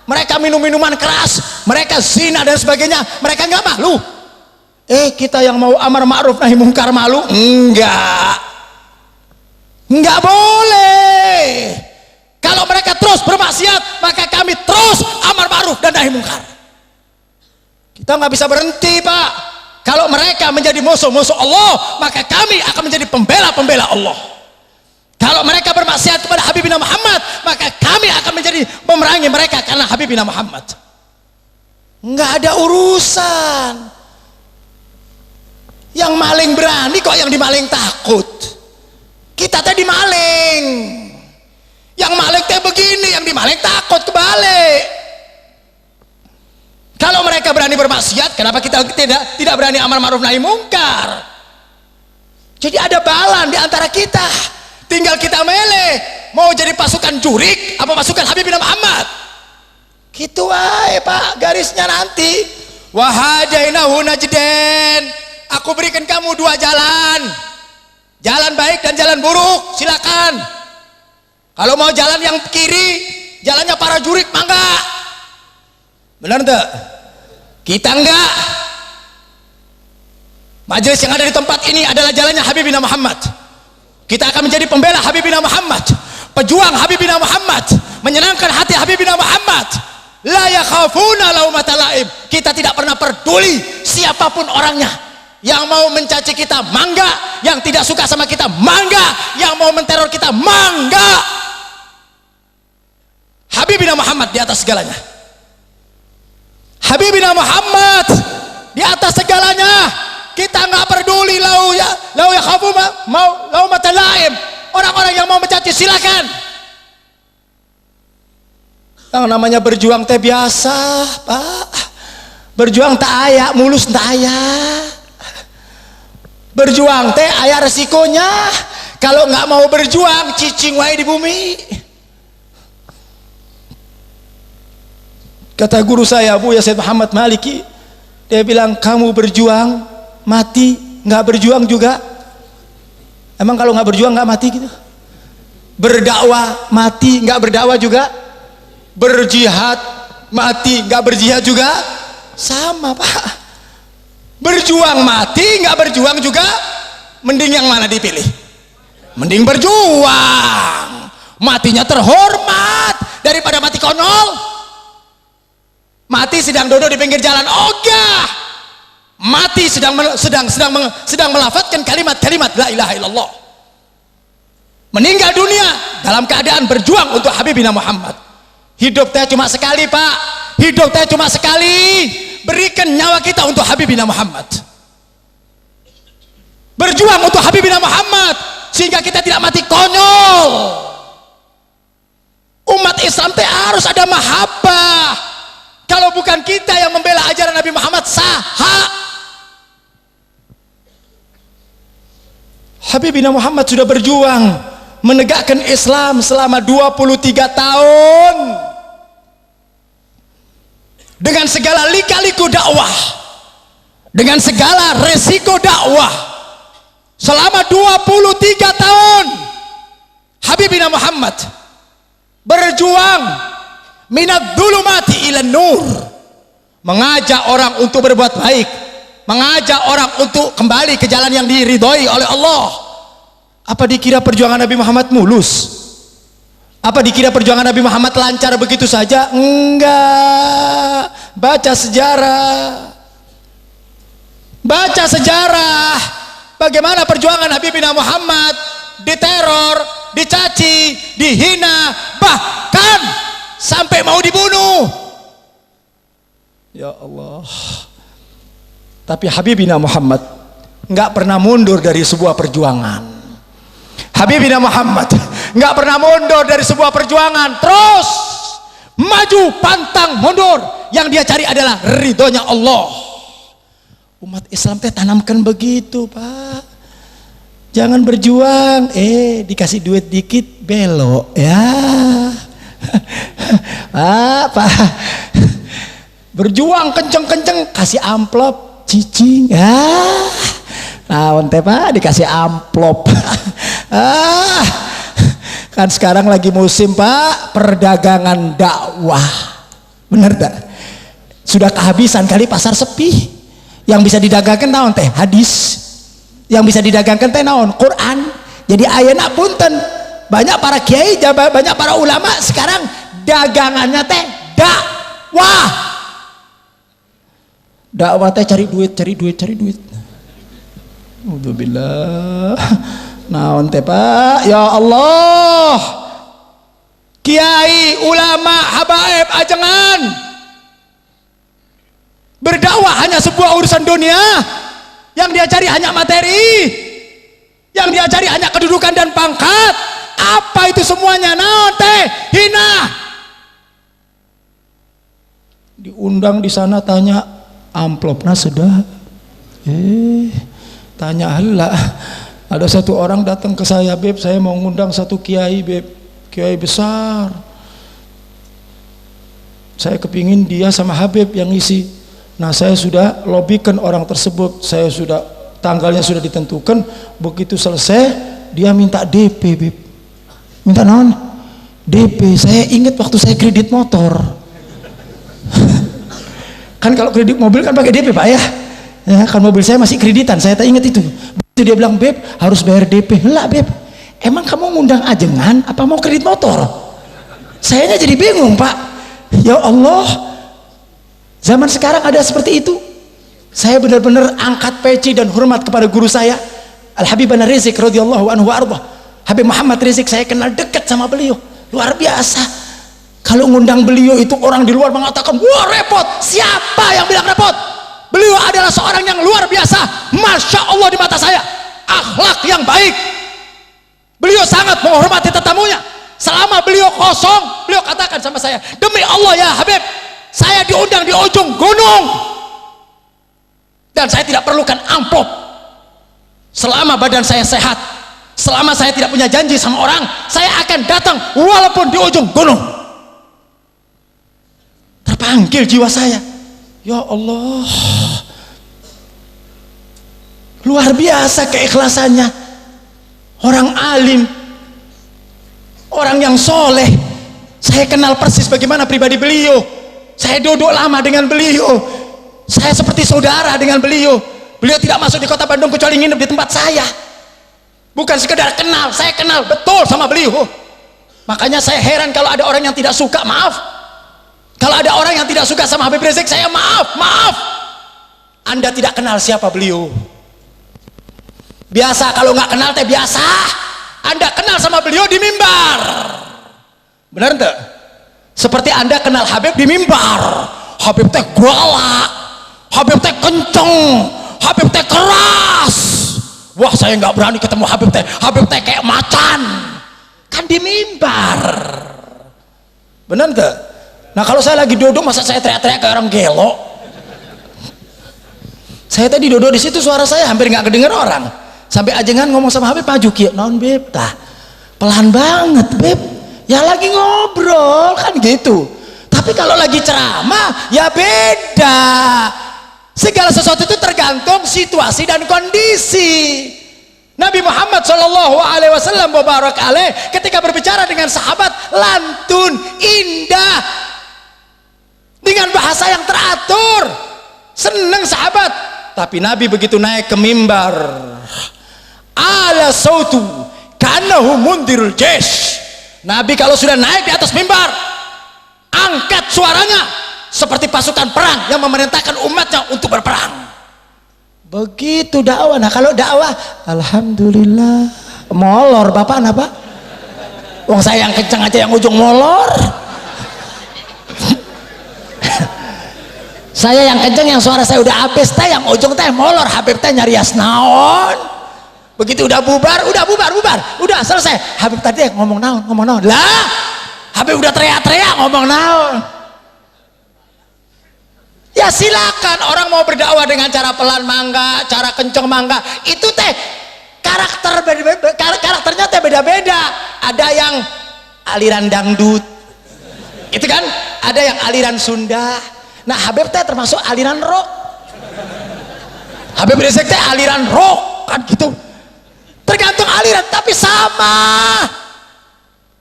Mereka minum minuman keras, mereka zina dan sebagainya, mereka nggak malu. Kita yang mau amar ma'ruf nahi mungkar malu? Nggak boleh. Kalau mereka terus bermaksiat, maka kami terus amar ma'ruf dan nahi mungkar. Kita nggak bisa berhenti Pak. Kalau mereka menjadi musuh-musuh Allah, maka kami akan menjadi pembela-pembela Allah. Kalau mereka bermaksiat kepada Habibina Muhammad, maka kami akan menjadi pemerangi mereka karena Habibina Muhammad. Nggak ada urusan. Yang maling berani kok yang dimaling takut. Kita teh dimaling. Yang maling teh begini, yang dimaling takut kebalik. Kalau mereka berani bermaksiat, kenapa kita tidak berani amar ma'ruf nahi mungkar? Jadi ada balan di antara kita. Tinggal kita milih mau jadi pasukan jurik apa pasukan Habibina Muhammad. Gitu wae Pak, garisnya nanti. Wahadainahu najdain. Aku berikan kamu dua jalan. Jalan baik dan jalan buruk, silakan. Kalau mau jalan yang kiri, jalannya para jurik mangga. Benar enggak? Kita enggak. Majelis yang ada di tempat ini adalah jalannya Habibina Muhammad. Kita akan menjadi pembela Habibina Muhammad, pejuang Habibina Muhammad, menyenangkan hati Habibina Muhammad. La yakhafuna laumata laim. Kita tidak pernah peduli siapapun orangnya. Yang mau mencaci kita mangga, yang tidak suka sama kita mangga, yang mau menteror kita mangga. Habibina Muhammad di atas segalanya. Habibina Muhammad di atas segalanya. Kita nggak peduli lau ya khafu mau lau matalaim. Orang-orang yang mau mencaci silakan. Yang namanya berjuang teh biasa Pak. Berjuang tak ayak mulus tak ayak. Berjuang teh aya resikonya. Kalau nggak mau berjuang, cicing wae di bumi. Kata guru saya Buya Said Muhammad Maliki, dia bilang kamu berjuang mati, nggak berjuang juga. Emang kalau nggak berjuang nggak mati gitu? Berdakwah mati nggak berdakwah juga? Berjihad mati nggak berjihad juga? Sama Pak. Berjuang mati nggak berjuang juga? Mending yang mana dipilih? Mending berjuang. Matinya terhormat daripada mati konyol. Mati sedang duduk di pinggir jalan ogah. Mati sedang melafadzkan kalimat-kalimat la ilaha illallah. Meninggal dunia dalam keadaan berjuang untuk Habibina Muhammad. Hidup teh cuma sekali Pak. Hidup teh cuma sekali. Berikan nyawa kita untuk Habibina Muhammad. Berjuang untuk Habibina Muhammad sehingga kita tidak mati konyol. Umat Islam teh harus ada mahabbah. Kalau bukan kita yang membela ajaran Nabi Muhammad, saha? Habibina Muhammad sudah berjuang menegakkan Islam selama 23 tahun dengan segala lika-liku dakwah, dengan segala resiko dakwah. Selama 23 tahun Habibina Muhammad berjuang minad dzulumati ilan nur, mengajak orang untuk berbuat baik, mengajak orang untuk kembali ke jalan yang diridhoi oleh Allah. Apa dikira perjuangan Nabi Muhammad mulus? Apa dikira perjuangan Nabi Muhammad lancar begitu saja? Enggak. Baca sejarah, baca sejarah bagaimana perjuangan Habibina Muhammad diteror, dicaci, dihina, bahkan sampai mau dibunuh. Ya Allah. Tapi Habibina Muhammad nggak pernah mundur dari sebuah perjuangan. Habibina Muhammad nggak pernah mundur dari sebuah perjuangan, terus maju pantang mundur. Yang dia cari adalah ridhonya Allah. Umat Islam teh tanamkan begitu Pak. Jangan berjuang, dikasih duit dikit belok ya. Apa? Berjuang kenceng-kenceng kasih amplop cicing ya. Naon teh Pak dikasih amplop. Kan sekarang lagi musim Pak perdagangan dakwah. Bener tak? Sudah kehabisan kali pasar sepi. Yang bisa didagangkan naon teh? Hadis. Yang bisa didagangkan teh naon? Quran. Jadi ayeuna punten banyak para kiai, banyak para ulama sekarang dagangannya teh dakwah. Dakwah teh cari duit. Alhamdulillah. Naon teh Pak? Ya Allah. Kiai, ulama, habaib, ajengan. Berdakwah hanya sebuah urusan dunia. Yang dia cari hanya materi. Yang dia cari hanya kedudukan dan pangkat. Apa itu semuanya? Naon teh? Hina. Diundang di sana tanya amplopnya sudah. Tanya heula. Ada satu orang datang ke saya, Beb, saya mau ngundang satu kiai, Beb, kiai besar. Saya kepingin dia sama Habib yang ngisi. Nah, saya sudah lobbykan orang tersebut. Saya sudah tanggalnya sudah ditentukan. Begitu selesai, dia minta DP, Beb. Minta naon? DP. Saya ingat waktu saya kredit motor. Kan kalau kredit mobil kan pakai DP Pak ya. Ya kan mobil saya masih kreditan. Saya tak ingat itu. Begitu dia bilang, Beb harus bayar DP. Lah Beb, emang kamu ngundang ajengan apa mau kredit motor? Sayanya jadi bingung Pak. Ya Allah, zaman sekarang ada seperti itu. Saya benar-benar angkat peci dan hormat kepada guru saya Al-Habib Ana Rizik radhiyallahu anhu wa ardah. Habib Muhammad Rizik saya kenal dekat sama beliau, luar biasa. Kalau ngundang beliau itu orang di luar mengatakan wah repot. Siapa yang bilang repot? Beliau adalah seorang yang luar biasa, Masya Allah di mata saya, akhlak yang baik. Beliau sangat menghormati tetamunya. Selama beliau kosong, beliau katakan sama saya, demi Allah ya Habib, saya diundang di ujung gunung dan saya tidak perlukan amplop. Selama badan saya sehat, selama saya tidak punya janji sama orang, saya akan datang walaupun di ujung gunung. Terpanggil jiwa saya, ya Allah, luar biasa keikhlasannya. Orang alim, orang yang soleh, saya kenal persis bagaimana pribadi beliau. Saya duduk lama dengan beliau, saya seperti saudara dengan beliau. Beliau tidak masuk di kota Bandung kecuali nginep di tempat saya. Bukan sekedar kenal, saya kenal betul sama beliau. Makanya saya heran kalau ada orang yang tidak suka, maaf. Kalau ada orang yang tidak suka sama Habib Rizik, saya maaf. Anda tidak kenal siapa beliau. Biasa kalau nggak kenal teh biasa. Anda kenal sama beliau di mimbar. Benar enggak? Seperti Anda kenal Habib di mimbar. Habib teh galak, Habib teh kenceng, Habib teh keras. Wah, saya nggak berani ketemu Habib teh kayak macan. Kan di mimbar. Benar enggak? Nah, kalau saya lagi duduk, masa saya teriak-teriak kayak orang gelo? Saya tadi duduk di situ, suara saya hampir nggak kedengar orang. Sampai ajengan ngomong sama Habib, maju kieu, naon Beb, tah pelan banget Beb, ya lagi ngobrol kan gitu. Tapi kalau lagi ceramah ya beda. Segala sesuatu itu tergantung situasi dan kondisi. Nabi Muhammad SAW mubarak alaih ketika berbicara dengan sahabat lantun, indah, dengan bahasa yang teratur, seneng sahabat. Tapi Nabi begitu naik ke mimbar, ala sautu kanahu mundirul jesh. Nabi kalau sudah naik di atas mimbar, angkat suaranya seperti pasukan perang yang memerintahkan umatnya untuk berperang. Begitu dakwah. Nah, kalau dakwah, alhamdulillah, molor bapak napa? Wong saya yang kencang aja yang ujung molor. Saya yang kencang, yang suara saya udah habis teh, yang ujung teh molor. Habib teh nyarias naon. Begitu udah bubar, udah selesai. Habib tadi ngomong naon. Lah, Habib udah teriak-teriak ngomong naon. Ya silakan, orang mau berdakwah dengan cara pelan mangga, cara kenceng mangga. Itu teh karakternya teh beda-beda. Ada yang aliran dangdut, itu kan. Ada yang aliran Sunda. Nah, Habib teh termasuk aliran rock. Habib Rizik teh aliran rock kan gitu. Tergantung aliran, tapi sama.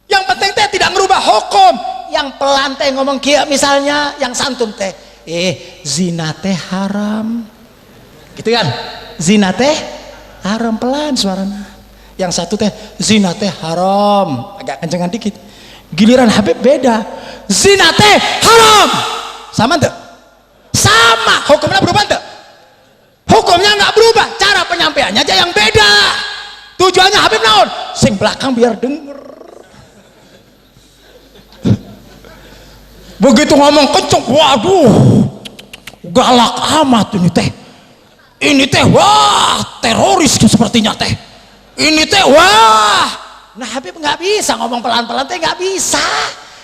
Yang penting teh tidak merubah hukum. Yang pelan teh ngomong kia misalnya, yang santun teh, zina teh haram, gitu kan? Zina teh haram, pelan suaranya. Yang satu teh zina teh haram, agak kencengan dikit. Giliran Habib beda, zina teh haram. Sama enggak? Sama. Hukumnya berubah enggak? Hukumnya enggak berubah, cara penyampaiannya aja yang beda. Tujuannya Habib naon? Sing belakang biar denger. Begitu ngomong kenceng, waduh, galak amat ini teh, wah, teroris sepertinya teh. Ini teh, wah. Nah, Habib nggak bisa ngomong pelan-pelan teh, nggak bisa.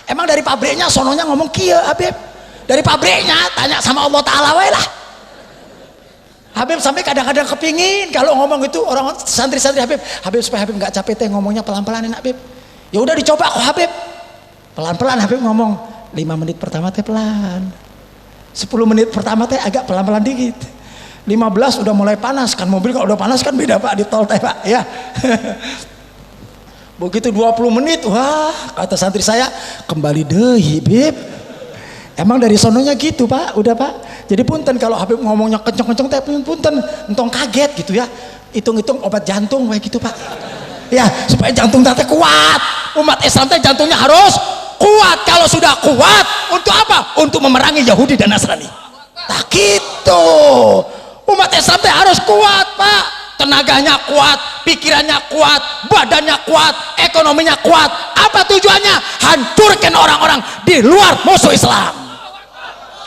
Emang dari pabriknya sononya ngomong kia Habib. Dari pabriknya tanya sama Allah Ta'ala wae lah. Habib sampai kadang-kadang kepingin kalau ngomong itu orang santri-santri Habib supaya Habib nggak capek teh ngomongnya pelan-pelan enak Habib. Ya udah dicoba kok Habib. Pelan-pelan Habib ngomong. 5 menit pertama teh pelan, 10 menit pertama teh agak pelan-pelan dikit, 15 udah mulai panas kan, mobil kalau udah panas kan beda Pak di tol teh Pak ya. Begitu 20 menit, wah kata santri saya, kembali deui Bib. Emang dari sononya gitu Pak, udah Pak. Jadi punten kalau Habib ngomongnya kenceng-kenceng teh punten, entong kaget gitu ya. Hitung-hitung obat jantung kayak gitu Pak. Ya, supaya jantung teh kuat. Umat Islam teh jantungnya harus kuat. Kalau sudah kuat, untuk apa? Untuk memerangi Yahudi dan Nasrani. Tak gitu. Umat Islam teh harus kuat Pak. Tenaganya kuat, pikirannya kuat, badannya kuat, ekonominya kuat. Apa tujuannya? Hancurkan orang-orang di luar musuh Islam.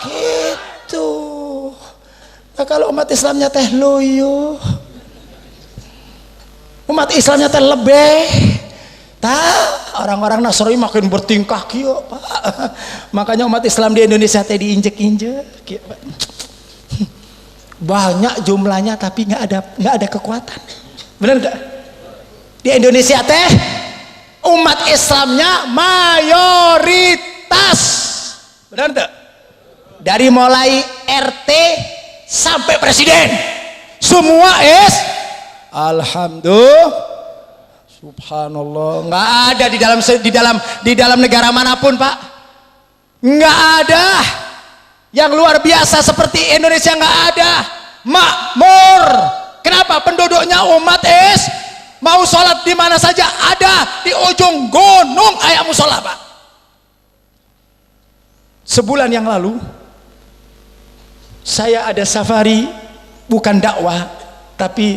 Gitu. Nah, kalau umat Islamnya teh loyo, umat Islamnya teh lebih, orang-orang Nasrani makin bertingkah kieu Pak. Makanya umat Islam di Indonesia teh diinjek-injek kieu Pak. Banyak jumlahnya tapi nggak ada kekuatan. Benar nggak? Di Indonesia teh umat Islamnya mayoritas. Benar nggak? Dari mulai RT sampai presiden semua alhamdulillah, subhanallah. Nggak ada di dalam negara manapun, Pak, nggak ada yang luar biasa seperti Indonesia. Nggak ada, makmur. Kenapa? Penduduknya umat mau sholat di mana saja ada, di ujung gunung aya musola, Pak. Sebulan yang lalu saya ada safari, bukan dakwah tapi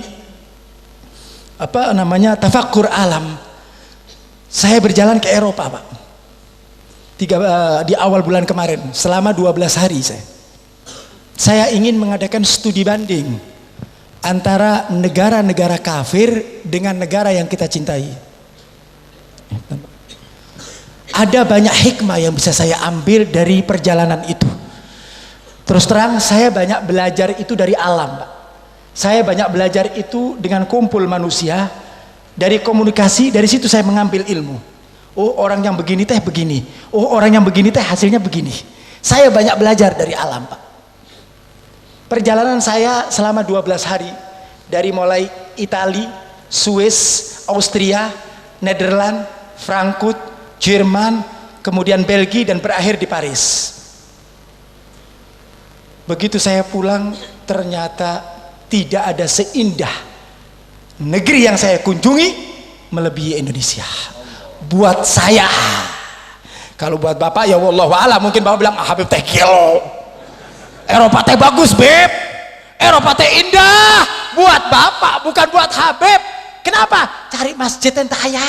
tafakkur alam. Saya berjalan ke Eropa, Pak, di awal bulan kemarin selama 12 hari. Saya ingin mengadakan studi banding antara negara-negara kafir dengan negara yang kita cintai. Ada banyak hikmah yang bisa saya ambil dari perjalanan itu. Terus terang, saya banyak belajar itu dari alam, Pak. Saya banyak belajar itu dengan kumpul manusia, dari komunikasi. Dari situ saya mengambil ilmu. Oh, orang yang begini teh begini. Oh, orang yang begini teh hasilnya begini. Saya banyak belajar dari alam, Pak. Perjalanan saya selama 12 hari, dari mulai Italia, Swiss, Austria, Nederland, Frankfurt, Jerman, kemudian Belgia, dan berakhir di Paris. Begitu saya pulang, ternyata tidak ada seindah negeri yang saya kunjungi melebihi Indonesia. Buat saya. Kalau buat Bapak ya wallahu a'lam, mungkin Bapak bilang, Habib teh kilo, Eropa teh bagus, Beb, Eropa teh indah. Buat Bapak, bukan buat Habib. Kenapa? Cari masjid yang taya.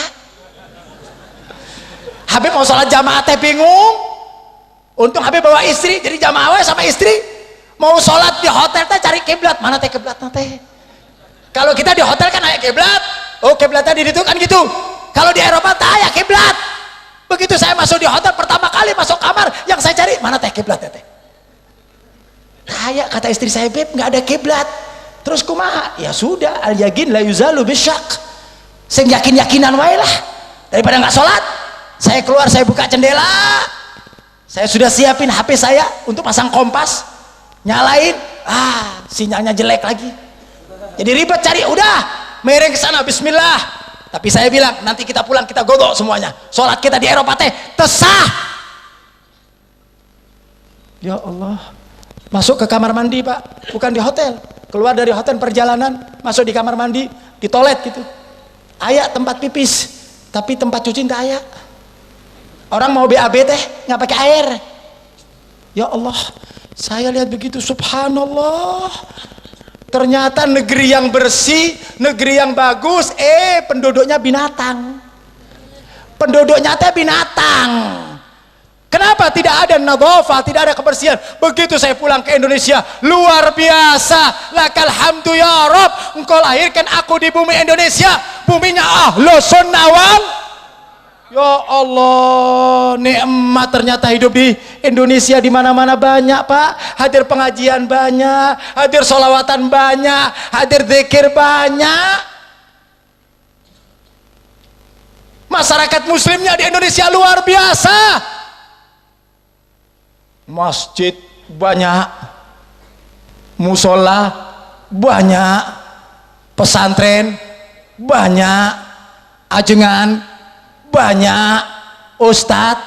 Habib mau sholat jamaah teh bingung. Untung Habib bawa istri, jadi jamaah sama istri. Mau sholat di hotel teh cari kiblat, mana teh kiblat teh. Kalau kita di hotel kan aya kiblat, oh kiblatnya di situ kan gitu. Kalau di Eropa teh aya kiblat. Begitu saya masuk di hotel, pertama kali masuk kamar, yang saya cari mana teh kiblatnya teh. Kayak kata istri saya, Beb, nggak ada kiblat. Terus kumaha? Ya sudah, al yakin la yuzalu bisyak. Sing yakin-yakinan wae lah. Daripada nggak sholat, saya keluar, saya buka jendela. Saya sudah siapin HP saya untuk pasang kompas. Nyalain, sinyalnya jelek lagi. Jadi ribet cari, udah mereng ke sana, bismillah. Tapi saya bilang, nanti kita pulang kita godok semuanya. Sholat kita di Eropa teh tesah. Ya Allah. Masuk ke kamar mandi, Pak, bukan di hotel. Keluar dari hotel perjalanan, masuk di kamar mandi, di toilet gitu. Aya tempat pipis, tapi tempat cuci enggak aya. Orang mau BAB teh nggak pakai air. Ya Allah. Saya lihat begitu, subhanallah. Ternyata negeri yang bersih, negeri yang bagus, penduduknya binatang. Penduduknya teh binatang. Kenapa tidak ada nadhafah, tidak ada kebersihan? Begitu saya pulang ke Indonesia, luar biasa. Lakal hamdu ya Rabb, engkau lahirkan aku di bumi Indonesia, buminya Ahlus Sunnah wal. Ya Allah, nikmat ternyata hidup di Indonesia. Di mana-mana banyak, Pak. Hadir pengajian banyak, hadir sholawatan banyak, hadir zikir banyak. Masyarakat muslimnya di Indonesia luar biasa. Masjid banyak, musola banyak, pesantren banyak, ajengan banyak, ustadz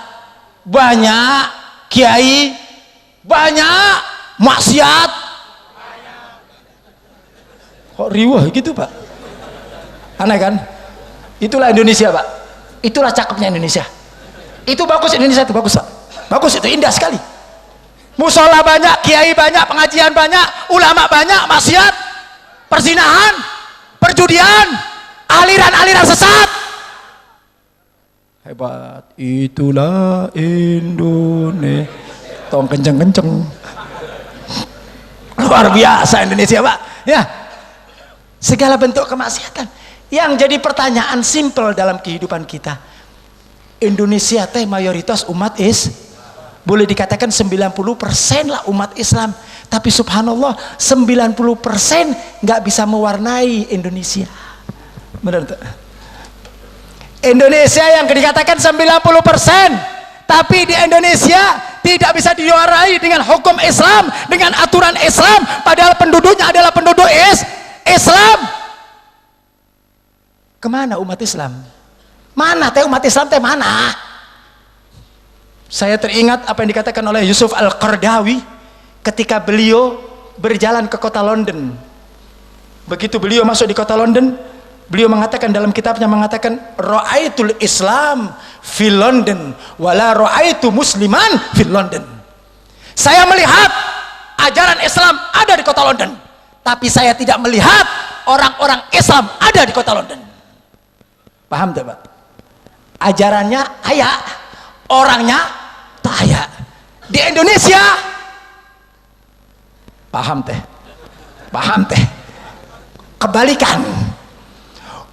banyak, kiai banyak, maksiat banyak. Kok riwah gitu, Pak? Aneh kan? Itulah Indonesia, Pak. Itulah cakepnya Indonesia. Itu bagus, Indonesia itu bagus, Pak. Bagus, itu indah sekali. Musola banyak, kiai banyak, pengajian banyak, ulama banyak, maksiat, perzinahan, perjudian, aliran-aliran sesat. Hebat, itulah Indonesia. Tong kenceng-kenceng. Luar biasa Indonesia, Pak. Ya, segala bentuk kemaksiatan. Yang jadi pertanyaan simpel dalam kehidupan kita, Indonesia teh mayoritas umat boleh dikatakan 90% lah umat Islam. Tapi subhanallah 90% nggak bisa mewarnai Indonesia. Benar tak? Indonesia yang dikatakan 90%, tapi di Indonesia tidak bisa diwarai dengan hukum Islam, dengan aturan Islam, padahal penduduknya adalah penduduk Islam. Kemana umat Islam? Mana teh umat Islam teh mana? Saya teringat apa yang dikatakan oleh Yusuf Al-Qaradawi ketika beliau berjalan ke kota London. Begitu beliau masuk di kota London, beliau mengatakan dalam kitabnya, mengatakan ra'aitul Islam fi London wala ra'aitu musliman fi London. Saya melihat ajaran Islam ada di kota London, tapi saya tidak melihat orang-orang Islam ada di kota London. Paham tak Pak? Ajarannya ayat, orangnya tak ayat. Di Indonesia paham teh? Paham teh? Kebalikan,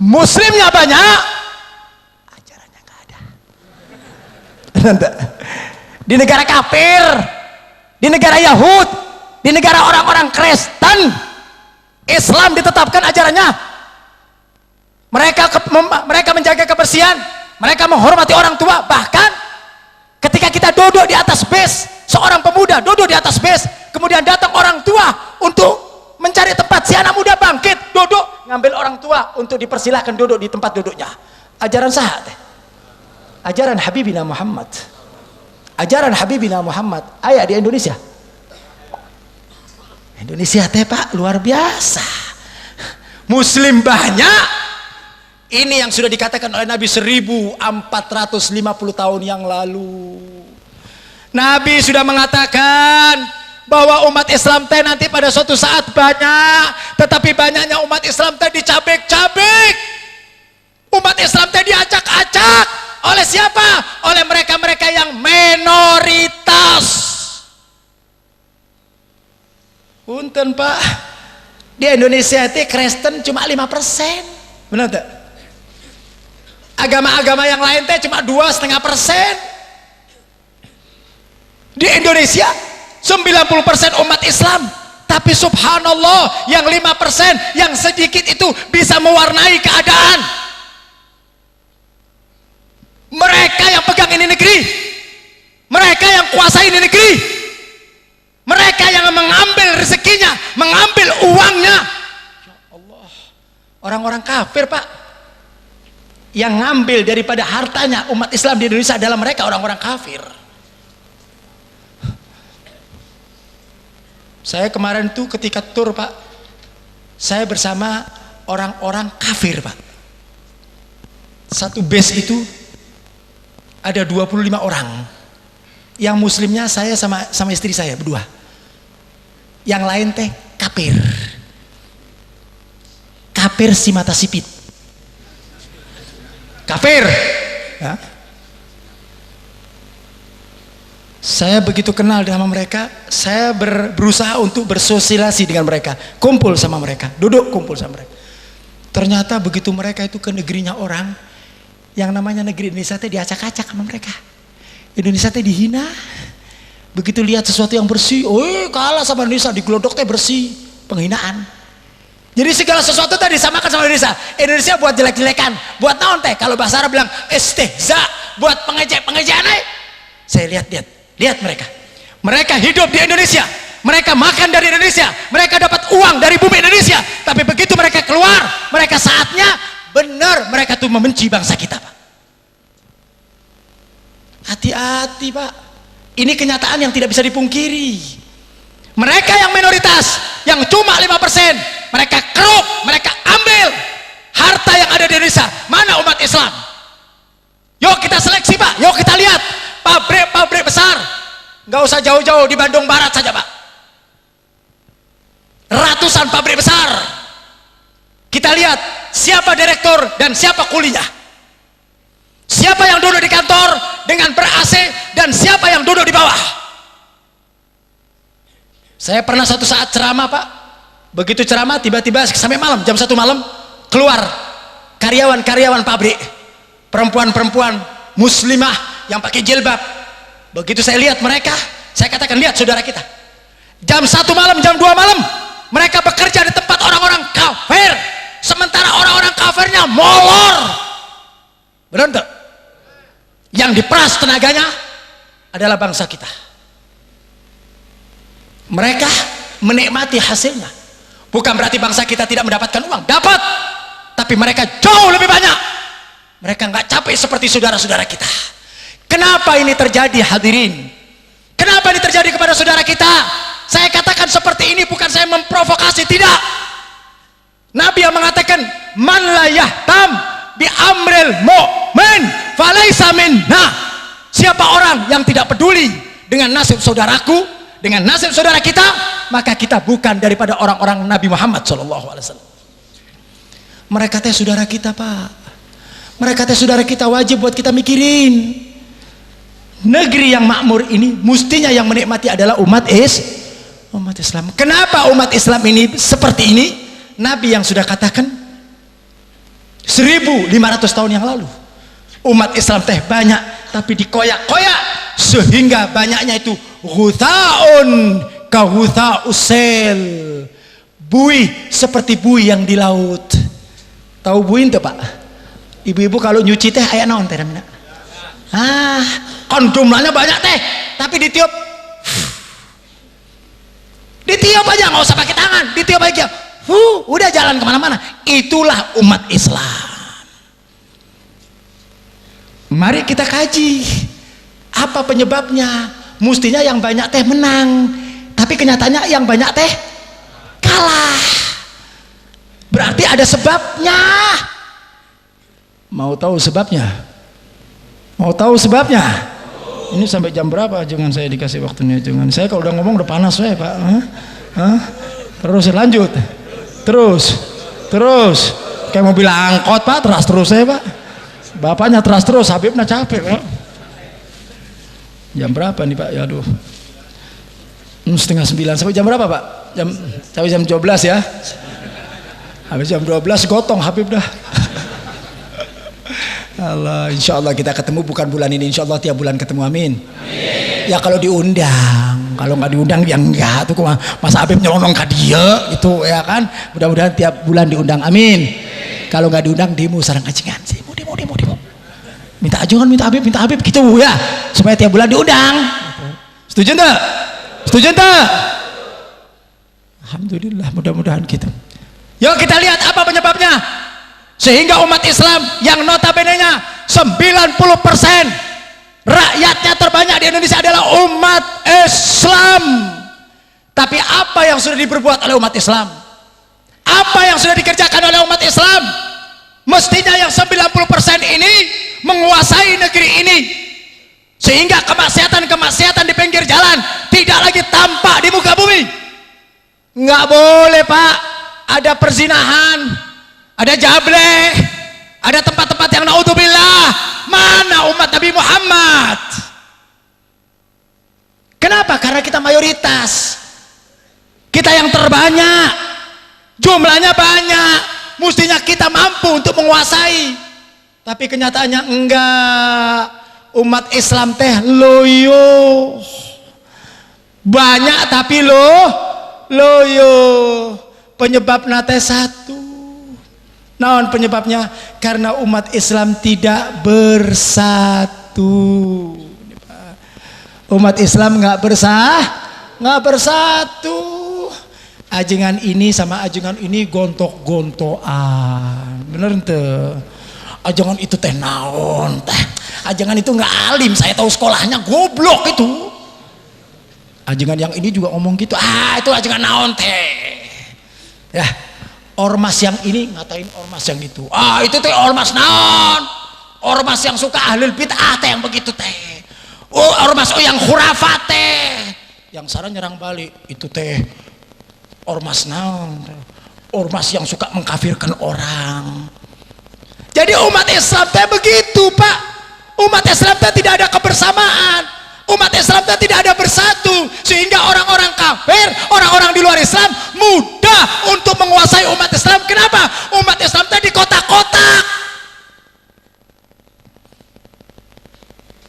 muslimnya banyak, ajarannya nggak ada. Di negara kafir, di negara Yahud, di negara orang-orang Kristen, Islam ditetapkan ajarannya. Mereka menjaga kebersihan, mereka menghormati orang tua. Bahkan ketika kita duduk di atas bis, seorang pemuda duduk di atas bis, kemudian datang orang tua untuk mencari tempat, si anak muda bangkit, duduk, ngambil orang tua untuk dipersilahkan duduk di tempat duduknya. Ajaran sahat, ajaran Habibina Muhammad, ajaran Habibina Muhammad. Ayat di Indonesia, Indonesia teh Pak luar biasa, muslim banyak. Ini yang sudah dikatakan oleh Nabi 1450 tahun yang lalu. Nabi sudah mengatakan bahwa umat Islam teh nanti pada suatu saat banyak, tetapi banyaknya umat Islam teh dicabik-cabik. Umat Islam teh diacak-acak oleh siapa? Oleh mereka-mereka yang minoritas. Punten Pak, di Indonesia itu Kristen cuma 5%, benar tak? Agama-agama yang lain teh cuma 2,5%. Di Indonesia 90% umat Islam, tapi subhanallah yang 5%, yang sedikit itu bisa mewarnai keadaan. Mereka yang pegang ini negeri, mereka yang kuasai ini negeri, mereka yang mengambil rezekinya, mengambil uangnya. Ya Allah, orang-orang kafir Pak, yang ngambil daripada hartanya umat Islam di Indonesia adalah mereka orang-orang kafir. Saya kemarin tuh ketika tur Pak, saya bersama orang-orang kafir Pak. Satu base itu ada 25 orang. Yang muslimnya saya sama istri saya berdua. Yang lain teh kafir. Kafir si mata sipit. Kafir. Ya. Saya begitu kenal dengan mereka, saya berusaha untuk bersosialisasi dengan mereka, kumpul sama mereka, duduk kumpul sama mereka. Ternyata begitu mereka itu ke negerinya orang, yang namanya negeri Indonesia teh diacak-acak sama mereka. Indonesia teh dihina. Begitu lihat sesuatu yang bersih, kalah sama Indonesia, digelodok teh bersih, penghinaan. Jadi segala sesuatu tadi disamakan sama Indonesia. Indonesia buat jelek-jelekan, buat naon teh? Kalau bahasa Arab bilang istihza, buat pengejek-pengejaan. Saya lihat mereka. Mereka hidup di Indonesia, mereka makan dari Indonesia, mereka dapat uang dari bumi Indonesia. Tapi begitu mereka keluar, mereka saatnya benar mereka tuh membenci bangsa kita, Pak. Hati-hati, Pak. Ini kenyataan yang tidak bisa dipungkiri. Mereka yang minoritas, yang cuma 5%, mereka keruk, mereka ambil harta yang ada di Indonesia. Mana umat Islam? Yuk kita seleksi Pak, yuk kita lihat pabrik-pabrik besar. Nggak usah jauh-jauh, di Bandung Barat saja Pak. Ratusan pabrik besar. Kita lihat siapa direktur dan siapa kulinya. Siapa yang duduk di kantor dengan ber-AC dan siapa yang duduk di bawah. Saya pernah satu saat ceramah Pak, begitu ceramah tiba-tiba sampai malam, jam 1 malam keluar karyawan-karyawan pabrik, perempuan-perempuan muslimah yang pakai jilbab. Begitu saya lihat mereka, saya katakan, lihat saudara kita, jam 1 malam, jam 2 malam mereka bekerja di tempat orang-orang kafir, sementara orang-orang kafir kafirnya molor. Benar enggak? Yang diperas tenaganya adalah bangsa kita. Mereka menikmati hasilnya. Bukan berarti bangsa kita tidak mendapatkan uang, dapat, tapi mereka jauh lebih banyak. Mereka nggak capek seperti saudara-saudara kita. Kenapa ini terjadi, hadirin? Kenapa ini terjadi kepada saudara kita? Saya katakan seperti ini bukan saya memprovokasi, tidak. Nabi yang mengatakan, man la yahtam bi amril mu'min falaysa minna. Siapa orang yang tidak peduli dengan nasib saudaraku, dengan nasib saudara kita, maka kita bukan daripada orang-orang Nabi Muhammad SAW. Mereka teh saudara kita, Pak. Mereka teh saudara kita, wajib buat kita mikirin. Negeri yang makmur ini mestinya yang menikmati adalah umat Islam. Kenapa umat Islam ini seperti ini? Nabi yang sudah katakan 1500 tahun yang lalu, umat Islam teh banyak tapi dikoyak-koyak sehingga banyaknya itu ghuthaun ka ghutha'usel, buih seperti buih yang di laut. Tahu buih itu, Pak? Ibu-ibu kalau nyuci teh aya naon teh namina? Kan jumlahnya banyak teh, tapi ditiup aja, nggak usah pakai tangan, ditiup aja, udah jalan kemana-mana. Itulah umat Islam. Mari kita kaji apa penyebabnya. Mestinya yang banyak teh menang, tapi kenyataannya yang banyak teh kalah. Berarti ada sebabnya. Mau tahu sebabnya? Mau tahu sebabnya? Ini sampai jam berapa? Jangan saya dikasih waktunya. Jangan saya kalau udah ngomong udah panas saya, Pak. Terus lanjut. Terus. Kayak mobil angkot, Pak. Terus saya, Pak. Bapaknya terus. Habibnya capek, Pak. Jam berapa nih, Pak? Ya aduh. 8:30 sampai jam berapa, Pak? Sampai jam 12 ya. Habis jam 12 gotong Habib dah. Allah, insya Allah kita ketemu bukan bulan ini, insya Allah tiap bulan ketemu, amin. Ya kalau diundang, kalau nggak diundang ya enggak tuh, masa Habib nyelonong ke dia gitu ya kan. Mudah-mudahan tiap bulan diundang, amin. Kalau nggak diundang demo sarang kacingan, demo. Minta ajukan, minta Habib gitu ya, supaya tiap bulan diundang. Setuju enggak? Alhamdulillah, mudah-mudahan gitu. Yuk kita lihat apa penyebabnya sehingga umat Islam yang notabene-nya 90% rakyatnya terbanyak di Indonesia adalah umat Islam. Tapi apa yang sudah diperbuat oleh umat Islam? Apa yang sudah dikerjakan oleh umat Islam? Mestinya yang 90% ini menguasai negeri ini, sehingga kemaksiatan di pinggir jalan tidak lagi tampak di muka bumi. Nggak boleh, Pak. Ada perzinahan, ada jableh, ada tempat-tempat yang naudzubillah. Mana umat Nabi Muhammad? Kenapa? Karena kita mayoritas, kita yang terbanyak, jumlahnya banyak, mestinya kita mampu untuk menguasai. Tapi kenyataannya enggak. Umat Islam teh loyo, banyak tapi loyo. Penyebabnya teh satu. Naon penyebabnya? Karena umat Islam tidak bersatu. Umat Islam nggak bersatu. Ajengan ini sama ajengan ini gontok-gontokan. Bener ente? Ajengan itu teh naon teh? Ajengan itu nggak alim. Saya tahu sekolahnya goblok itu. Ajengan yang ini juga ngomong gitu. Itu ajengan naon teh? Ya, ormas yang ini ngatain ormas yang itu. Itu teh ormas naon? Ormas yang suka ahlul bid'ah teh yang begitu teh. Ormas yang khurafat teh. Yang sarang nyerang balik itu teh ormas naon? Ormas yang suka mengkafirkan orang. Jadi umat Islam teh begitu, Pak. Umat Islam teh tidak ada kebersamaan. Umat Islam teh tidak ada bersatu, sehingga orang-orang kafir, orang-orang di luar Islam mudah untuk menguasai umat Islam. Kenapa? Umat Islam teh di kotak-kotak.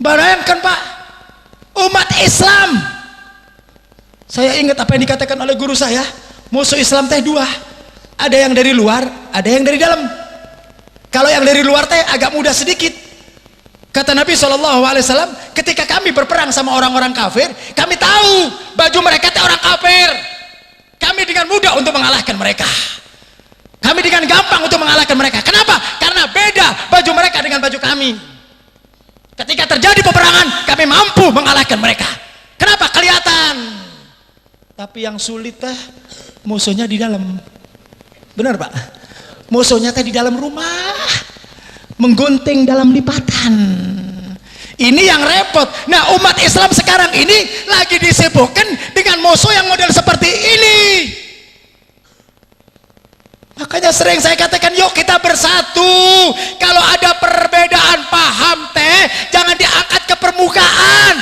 Bayangkan, Pak, umat Islam. Saya ingat apa yang dikatakan oleh guru saya, musuh Islam teh dua. Ada yang dari luar, ada yang dari dalam. Kalau yang dari luar teh agak mudah sedikit. Kata Nabi SAW, ketika kami berperang sama orang-orang kafir, kami tahu baju mereka teh orang kafir. Kami dengan mudah untuk mengalahkan mereka. Kami dengan gampang untuk mengalahkan mereka. Kenapa? Karena beda baju mereka dengan baju kami. Ketika terjadi peperangan, kami mampu mengalahkan mereka. Kenapa? Kelihatan. Tapi yang sulit teh musuhnya di dalam. Benar Pak? Musuhnya teh di dalam rumah, menggunting dalam lipatan. Ini yang repot. Nah, umat Islam sekarang ini lagi disibukkan dengan musuh yang model seperti ini. Makanya sering saya katakan, yuk kita bersatu. Kalau ada perbedaan paham teh, jangan diangkat ke permukaan.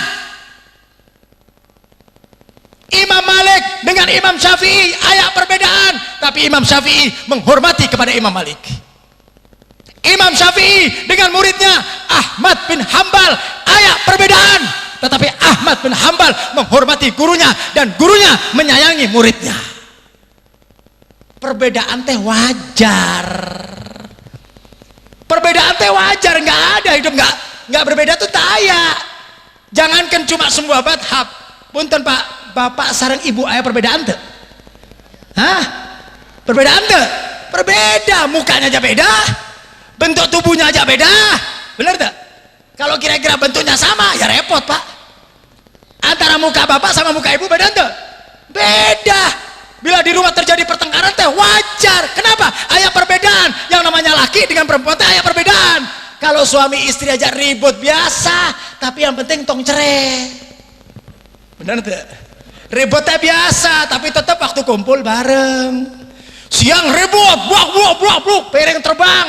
Imam Malik dengan Imam Syafi'i ayat perbedaan, tapi Imam Syafi'i menghormati kepada Imam Malik. Imam Syafi'i dengan muridnya Ahmad bin Hambal ayat perbedaan, tetapi Ahmad bin Hambal menghormati gurunya dan gurunya menyayangi muridnya. Perbedaan teh wajar. Perbedaan teh wajar, nggak ada hidup nggak berbeda tuh taya. Jangankan cuma semua madhab. Punten Pak, bapak sareng ibu ayah perbedaan tuh? Hah? Perbedaan tuh? Berbeda, mukanya aja beda, bentuk tubuhnya aja beda, bener tuh? Kalau kira-kira bentuknya sama, ya repot Pak. Antara muka bapak sama muka ibu beda tuh? Beda. Bila di rumah terjadi pertengkaran teh wajar. Kenapa? Ayah perbedaan. Yang namanya laki dengan perempuan teh ayah perbedaan. Kalau suami istri aja ribut biasa, tapi yang penting tong cerai. Benar tuh? Ributnya biasa, tapi tetap waktu kumpul bareng. Siang ribut, buak, piring terbang,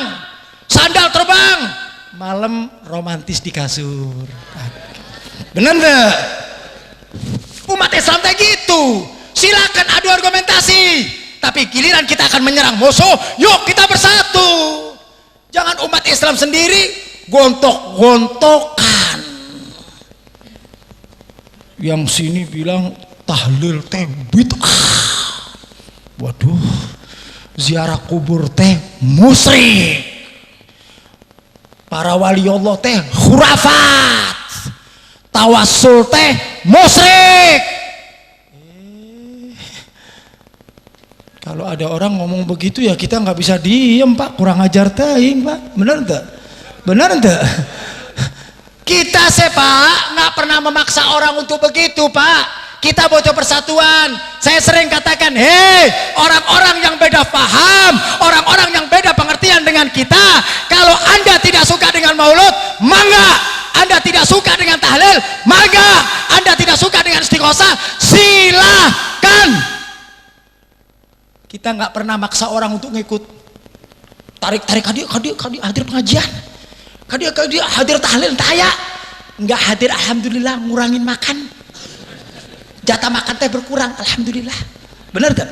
sandal terbang, malam romantis di kasur. Benar tuh? Umat Islam kayak gitu. Silakan adu argumentasi, tapi giliran kita akan menyerang musuh, yuk kita bersatu. Jangan umat Islam sendiri gontok-gontokan. Yang sini bilang tahlil teh bid'ah. Waduh, ziarah kubur teh musyrik. Para wali Allah teh khurafat. Tawassul teh musyrik. Kalau ada orang ngomong begitu ya kita nggak bisa diem Pak, kurang ajar teuing Pak. Bener ente? Bener ente? Kita Pak nggak pernah memaksa orang untuk begitu Pak. Kita butuh persatuan. Saya sering katakan, hei orang-orang yang beda paham, orang-orang yang beda pengertian dengan kita, kalau Anda tidak suka dengan maulud, mangga. Anda tidak suka dengan tahlil, mangga. Anda tidak suka dengan istighosah, silakan. Kita nggak pernah maksa orang untuk ngikut. Tarik hadir pengajian. Dia hadir tahlil taya, nggak hadir alhamdulillah ngurangin makan, jatah makan teh berkurang alhamdulillah. Bener kan?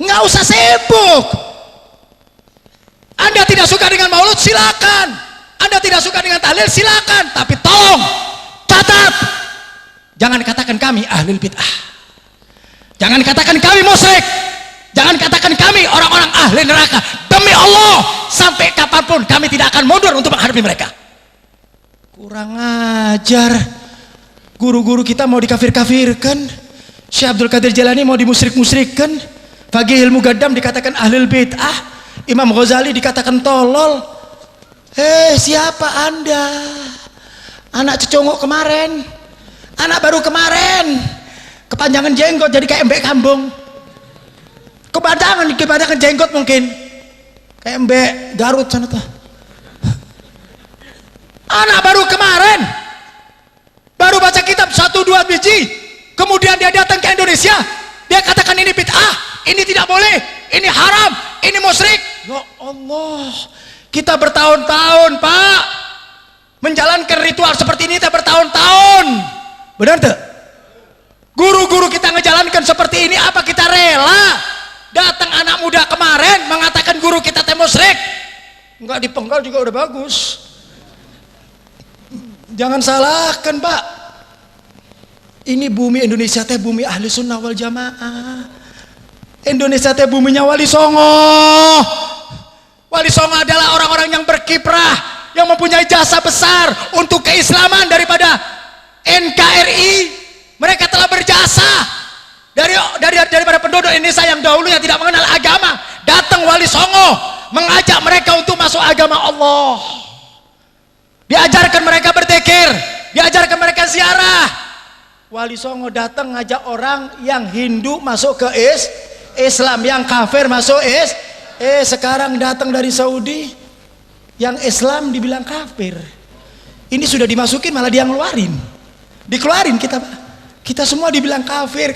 Nggak usah sibuk. Anda tidak suka dengan maulud silakan, Anda tidak suka dengan tahlil silakan, tapi tolong catat, jangan katakan kami ahlul bid'ah, jangan katakan kami musyrik, jangan katakan kami orang-orang ahli neraka. Demi Allah, sampai kapanpun kami tidak akan mundur untuk menghadapi mereka. Kurang ajar. Guru-guru kita mau dikafir-kafirkan. Syekh Abdul Qadir Jailani mau dimusyrik-musyrikkan. Faqih Ilmu Gaddam dikatakan ahlul bid'ah. Imam Ghazali dikatakan tolol. Siapa Anda? Anak cecongok kemarin, anak baru kemarin, kepanjangan jenggot jadi kayak embek kambing. Kepanjangan jenggot mungkin kayak embek Garut sana tuh. Anak baru kemarin baru baca kitab 1-2 biji, kemudian dia datang ke Indonesia, dia katakan ini bid'ah, ini tidak boleh, ini haram, ini musyrik. Ya Allah, kita bertahun-tahun Pak menjalankan ritual seperti ini, kita bertahun-tahun. Benar tuh? Guru-guru kita ngejalankan seperti ini, apa kita rela? Datang anak muda kemarin mengatakan guru kita teh musyrik, enggak dipenggal juga udah bagus. Jangan salahkan Pak, ini bumi Indonesia teh bumi ahli sunnah wal jamaah. Indonesia teh buminya Wali Songo. Wali Songo adalah orang-orang yang berkiprah, yang mempunyai jasa besar untuk keislaman daripada NKRI. Mereka telah berjasa daripada penduduk Indonesia yang dahulunya tidak mengenal agama. Datang Wali Songo mengajak mereka untuk masuk agama Allah. Diajarkan mereka berzikir, diajarkan mereka ziarah. Wali Songo datang ngajak orang yang Hindu masuk ke Islam, yang kafir masuk sekarang datang dari Saudi, yang Islam dibilang kafir. Ini sudah dimasukin malah dia ngeluarin, dikeluarin kita Pak. Kita semua dibilang kafir.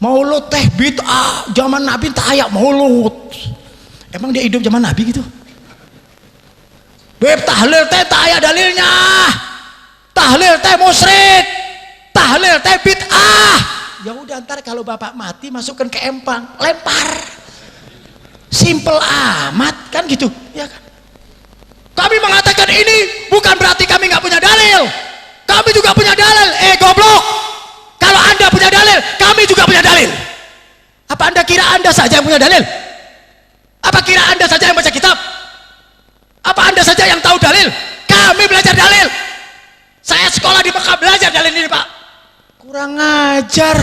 Maulud teh bid'ah, zaman Nabi tak ayak maulud. Emang dia hidup zaman Nabi gitu? Beb tahlil teh tak ayak dalilnya. Tahlil teh musyrik, tahlil teh bid'ah. Ya udah, ntar kalau bapak mati masukkan ke empang, lempar. Simple amat kan gitu, ya kan? Kami mengatakan ini bukan berarti kami nggak punya dalil. Kami juga punya dalil. Goblok. Kalau anda punya dalil, kami juga punya dalil. Apa anda kira anda saja yang punya dalil? Apa kira anda saja yang baca kitab? Apa anda saja yang tahu dalil? Kami belajar dalil. Saya sekolah di Mekah belajar dalil ini Pak. Kurang ajar.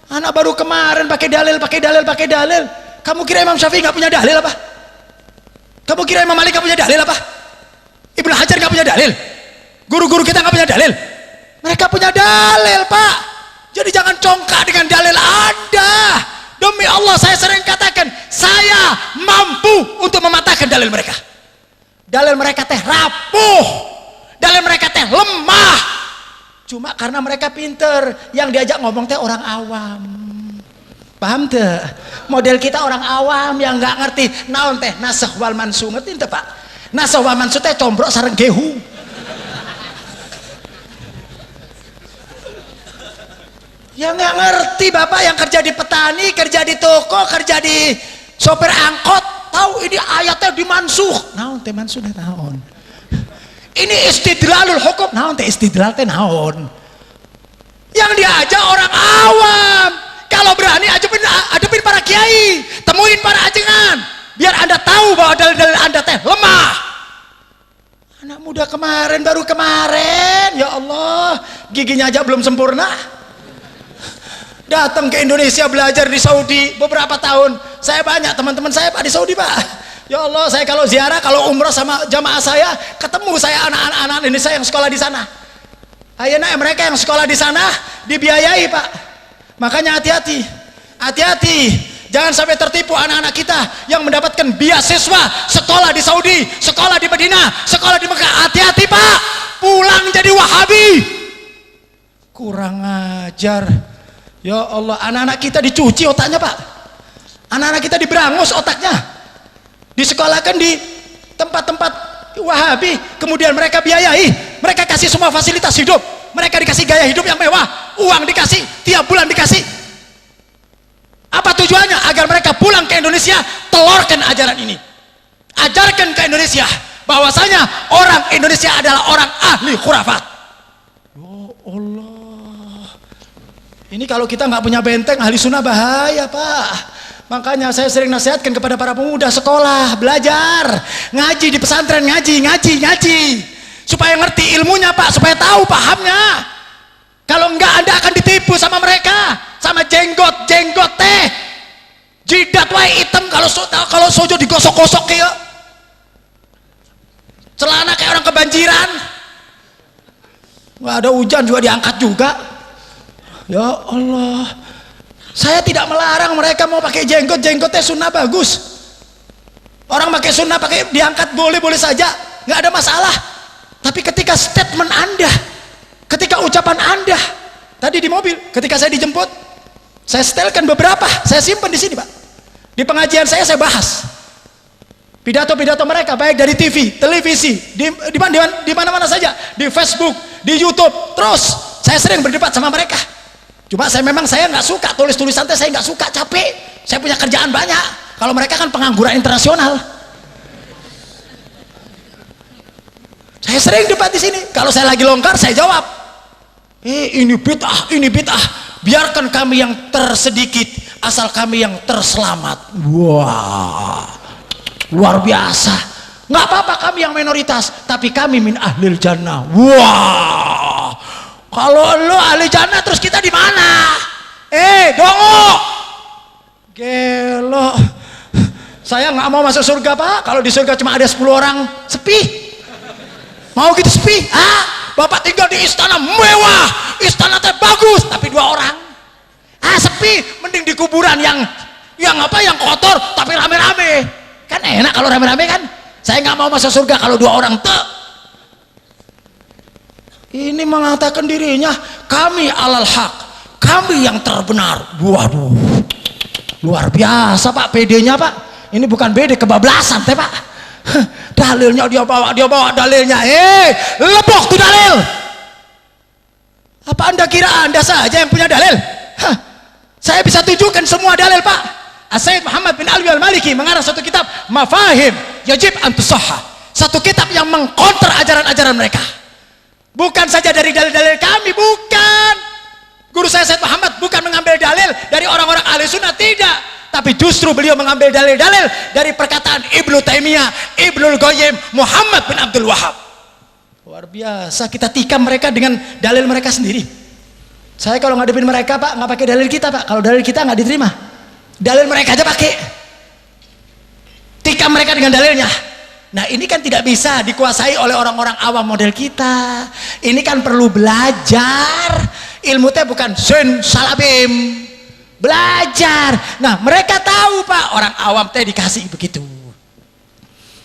Anak baru kemarin pakai dalil. Kamu kira Imam Syafi'i nggak punya dalil apa? Kamu kira Imam Malik nggak punya dalil apa? Ibnu Hajar nggak punya dalil? Guru-guru kita nggak punya dalil? Mereka punya dalil Pak. Jadi jangan congkak dengan dalil Anda. Demi Allah saya sering katakan, saya mampu untuk mematahkan dalil mereka. Dalil mereka teh rapuh, dalil mereka teh lemah. Cuma karena mereka pinter, yang diajak ngomong teh orang awam. Paham tuh? Model kita orang awam yang nggak ngerti naon teh nasakh wal mansuh, ngerti ente Pak? Nasakh wal mansuh teh combrok sareng gehu. Ya nggak ngerti Bapak yang kerja di petani, kerja di toko, kerja di sopir angkot, tahu ini ayatnya dimansuh. Naon teh mansuh teh naon? Ini istidlalul hukum, naon teh istidlal teh naon? Yang diajak orang awam. Kalau berani adepin para kiai, temuin para ajengan, biar anda tahu bahwa dalil-dalil anda teh lemah. Anak muda baru kemarin, ya Allah, giginya aja belum sempurna. Datang ke Indonesia belajar di Saudi beberapa tahun. Saya banyak teman-teman saya Pak di Saudi Pak. Ya Allah, saya kalau ziarah, kalau umrah sama jamaah saya, ketemu saya anak-anak Indonesia yang sekolah di sana. Ayeuna mereka yang sekolah di sana dibiayai Pak. Makanya hati-hati, jangan sampai tertipu anak-anak kita yang mendapatkan beasiswa sekolah di Saudi, sekolah di Madinah, sekolah di Mekah. Hati-hati Pak, pulang jadi Wahabi. Kurang ajar. Ya Allah, anak-anak kita dicuci otaknya Pak. Anak-anak kita diberangus otaknya, disekolahkan di tempat-tempat Wahabi, kemudian mereka biayai, mereka kasih semua fasilitas hidup. Mereka dikasih gaya hidup yang mewah, uang dikasih, tiap bulan dikasih. Apa tujuannya? Agar mereka pulang ke Indonesia, telurkan ajaran ini. Ajarkan ke Indonesia bahwasanya orang Indonesia adalah orang ahli khurafat. Ya Allah. Ini kalau kita nggak punya benteng ahli sunnah bahaya Pak. Makanya saya sering nasihatkan kepada para pemuda sekolah, belajar, ngaji di pesantren, ngaji. Supaya ngerti ilmunya Pak, supaya tahu pahamnya. Kalau enggak Anda akan ditipu sama mereka, sama jenggot teh. Jidat wae hitam, kalau sojo digosok-gosok kayak celana kayak orang kebanjiran. Nggak ada hujan juga diangkat juga. Ya Allah. Saya tidak melarang mereka mau pakai jenggotnya sunnah bagus. Orang pakai sunnah pakai diangkat boleh saja, nggak ada masalah. Tapi ketika statement Anda, ketika ucapan Anda tadi di mobil, ketika saya dijemput, saya setelkan beberapa, saya simpan di sini Pak. Di pengajian saya bahas pidato-pidato mereka, baik dari TV, televisi, di mana-mana saja, di Facebook, di YouTube. Terus saya sering berdebat sama mereka. Cuma saya nggak suka tulis-tulisan, saya nggak suka, capek. Saya punya kerjaan banyak. Kalau mereka kan pengangguran internasional. Saya sering debat di sini. Kalau saya lagi longgar, saya jawab. Ini bid'ah. Biarkan kami yang tersedikit, asal kami yang terselamat. Wah. luar biasa. Nggak apa-apa kami yang minoritas, tapi kami min ahlil jannah. Wah, kalau lo ahli jannah terus kita di mana? Dongo, gelo. Saya nggak mau masuk surga Pak. Kalau di surga cuma ada 10 orang, sepi. Mau gitu sepi? Bapak tinggal di istana mewah, istana teh bagus, tapi 2 orang. Sepi. Mending di kuburan yang kotor, tapi rame-rame. Kan enak kalau rame-rame kan. Saya nggak mau masuk surga kalau 2 orang tuh. Ini mengatakan dirinya kami alal haq, kami yang terbenar. Waduh, luar biasa Pak PD-nya Pak. Ini bukan BD, kebablasan teh Pak. Dalilnya dia bawa dalilnya. Lepok tuh dalil. Apa Anda kira Anda saja yang punya dalil? Saya bisa tunjukkan semua dalil Pak. As-Sayyid Muhammad bin Alwi al-Maliki mengarang satu kitab Mafahim Yajib an Tusahha, satu kitab yang mengkonter ajaran-ajaran mereka. Bukan saja dari dalil-dalil kami, bukan. Guru saya Sayyid Muhammad bukan mengambil dalil dari orang-orang ahli sunnah, tidak, tapi justru beliau mengambil dalil-dalil dari perkataan Ibnu Taimiyah, Ibnul Qayyim, Muhammad bin Abdul Wahab. Luar biasa, kita tikam mereka dengan dalil mereka sendiri. Saya kalau ngadepin mereka Pak, nggak pakai dalil kita Pak. Kalau dalil kita nggak diterima, dalil mereka aja pakai. Tikam mereka dengan dalilnya. Nah ini kan tidak bisa dikuasai oleh orang-orang awam model kita. Ini kan perlu belajar. Ilmu teh bukan sun salabim, belajar. Nah mereka tahu Pak, orang awam teh dikasih begitu.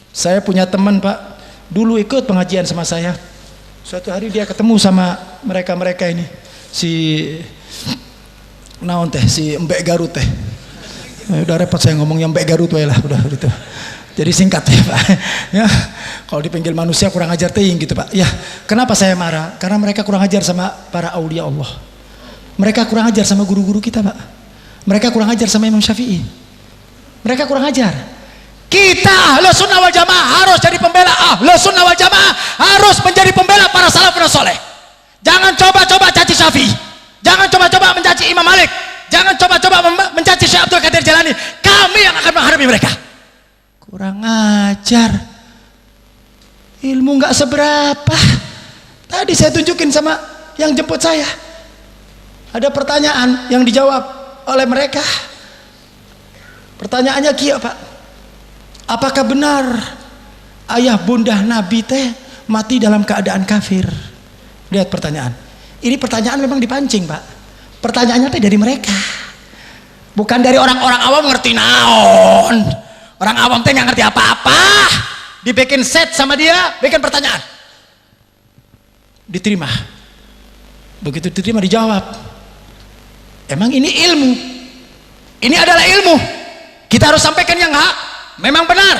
Saya punya teman Pak, dulu ikut pengajian sama saya. Suatu hari dia ketemu sama mereka ini, si naon teh, si Mbek Garut teh. Udah repot saya ngomongnya Mbek Garut wae lah, udah gitu. Jadi singkat ya Pak. Ya, kalau dipanggil manusia kurang ajar teing gitu Pak. Ya, kenapa saya marah? Karena mereka kurang ajar sama para aulia Allah. Mereka kurang ajar sama guru-guru kita Pak. Mereka kurang ajar sama Imam Syafi'i. Mereka kurang ajar. Kita Ahlus Sunnah wal Jamaah harus jadi pembela Ahlus Sunnah wal Jamaah, harus menjadi pembela para salafus saleh. Jangan coba-coba caci Syafi'i. Jangan coba-coba mencaci Imam Malik. Jangan coba-coba mencaci Syekh Abdul Qadir Jalani. Kami yang akan menghadapi mereka. Kurang ajar. Ilmu nggak seberapa. Tadi saya tunjukin sama yang jemput saya. Ada pertanyaan yang dijawab oleh mereka. Pertanyaannya kia Pak. Apakah benar ayah bunda Nabi teh mati dalam keadaan kafir? Lihat pertanyaan. Ini pertanyaan memang dipancing Pak. Pertanyaannya teh dari mereka, bukan dari orang-orang awam ngerti naon. Orang awam teh nggak ngerti apa-apa. Dibikin set sama dia, bikin pertanyaan, diterima. Begitu diterima dijawab. Emang ini ilmu? Ini adalah ilmu. Kita harus sampaikan yang hak. Memang benar.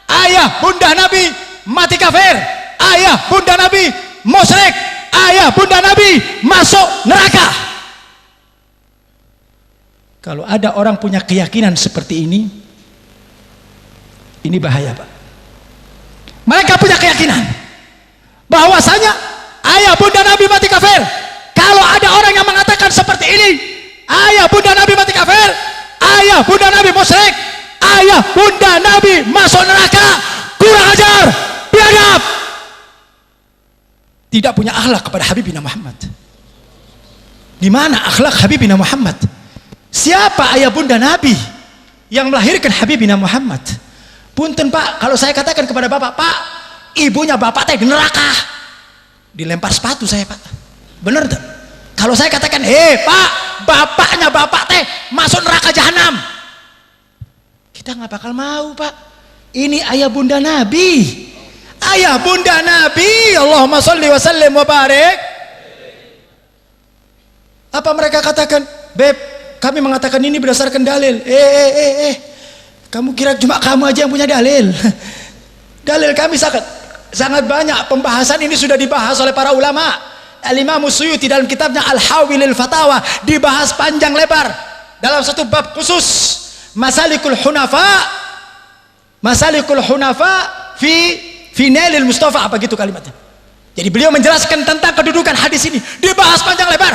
Ayah bunda Nabi mati kafir. Ayah bunda Nabi musyrik. Ayah bunda Nabi masuk neraka. Kalau ada orang punya keyakinan seperti ini bahaya Pak. Mereka punya keyakinan bahwasanya ayah bunda Nabi mati kafir. Kalau ada orang yang mengatakan seperti ini, ayah bunda Nabi mati kafir, ayah bunda Nabi musyrik, ayah bunda Nabi masuk neraka, kurang ajar, biadab, tidak punya akhlak kepada Habibina Muhammad. Di mana akhlak Habibina Muhammad? Siapa ayah bunda Nabi yang melahirkan Habibina Muhammad? Punten Pak, kalau saya katakan kepada Bapak, Pak, ibunya Bapak teh di neraka, dilempar sepatu saya Pak. Bener tuh? Kalau saya katakan, Pak, bapaknya Bapak teh masuk neraka jahanam, kita nggak bakal mau Pak. Ini ayah bunda Nabi, ayah bunda Nabi. Allahumma sholli wa sallim wa barik. Apa mereka katakan, Beb, kami mengatakan ini berdasarkan dalil. Kamu kira cuma kamu aja yang punya dalil? Dalil kami sangat banyak. Pembahasan ini sudah dibahas oleh para ulama. Al-Imam Suyuti dalam kitabnya Al-Hawilil Fatawa dibahas panjang lebar dalam satu bab khusus, Masalikul Hunafa fi Nailil Mustafa, apa gitu kalimatnya. Jadi beliau menjelaskan tentang kedudukan hadis ini, dibahas panjang lebar.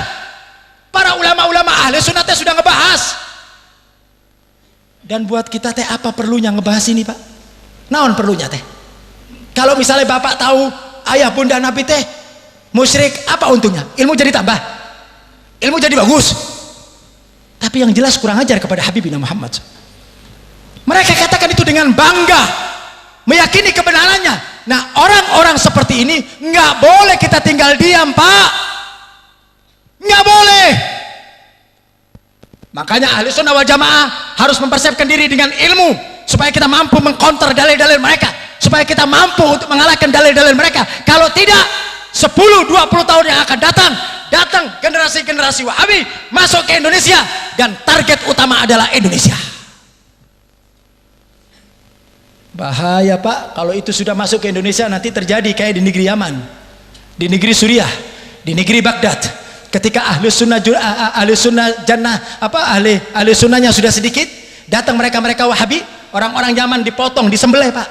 Para ulama-ulama ahli sunnah sudah ngebahas. Dan buat kita teh apa perlunya ngebahas ini Pak? Naon perlunya teh? Kalau misalnya bapak tahu ayah bunda Nabi teh musyrik, apa untungnya? Ilmu jadi tambah, ilmu jadi bagus. Tapi yang jelas kurang ajar kepada Habibina Muhammad. Mereka katakan itu dengan bangga, meyakini kebenarannya. Nah, orang-orang seperti ini nggak boleh kita tinggal diam, Pak. Nggak boleh. Makanya ahli sunnah wal jamaah harus mempersiapkan diri dengan ilmu supaya kita mampu mengkonter dalil-dalil mereka, supaya kita mampu untuk mengalahkan dalil-dalil mereka. Kalau tidak, 10-20 tahun yang akan datang generasi-generasi Wahabi masuk ke Indonesia dan target utama adalah Indonesia. Bahaya, Pak, kalau itu sudah masuk ke Indonesia nanti terjadi kayak di negeri Yaman, di negeri Suriah, di negeri Baghdad. Ketika ahli sunnah jannah ahli sunnahnya sudah sedikit, datang mereka Wahabi, orang-orang Yaman dipotong, disembelih, Pak,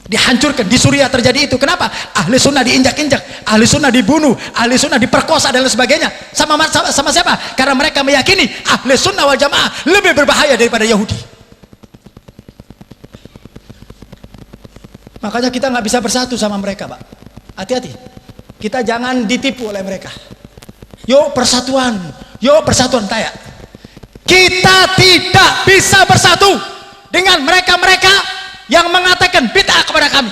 dihancurkan. Di Suriah terjadi itu. Kenapa? Ahli sunnah diinjak-injak, ahli sunnah dibunuh, ahli sunnah diperkosa dan lain sebagainya. Sama siapa? Karena mereka meyakini ahli sunnah wal jamaah lebih berbahaya daripada Yahudi. Makanya kita nggak bisa bersatu sama mereka, Pak. Hati-hati, kita jangan ditipu oleh mereka. Yuk persatuan taya. Kita tidak bisa bersatu dengan mereka-mereka yang mengatakan bid'ah kepada kami.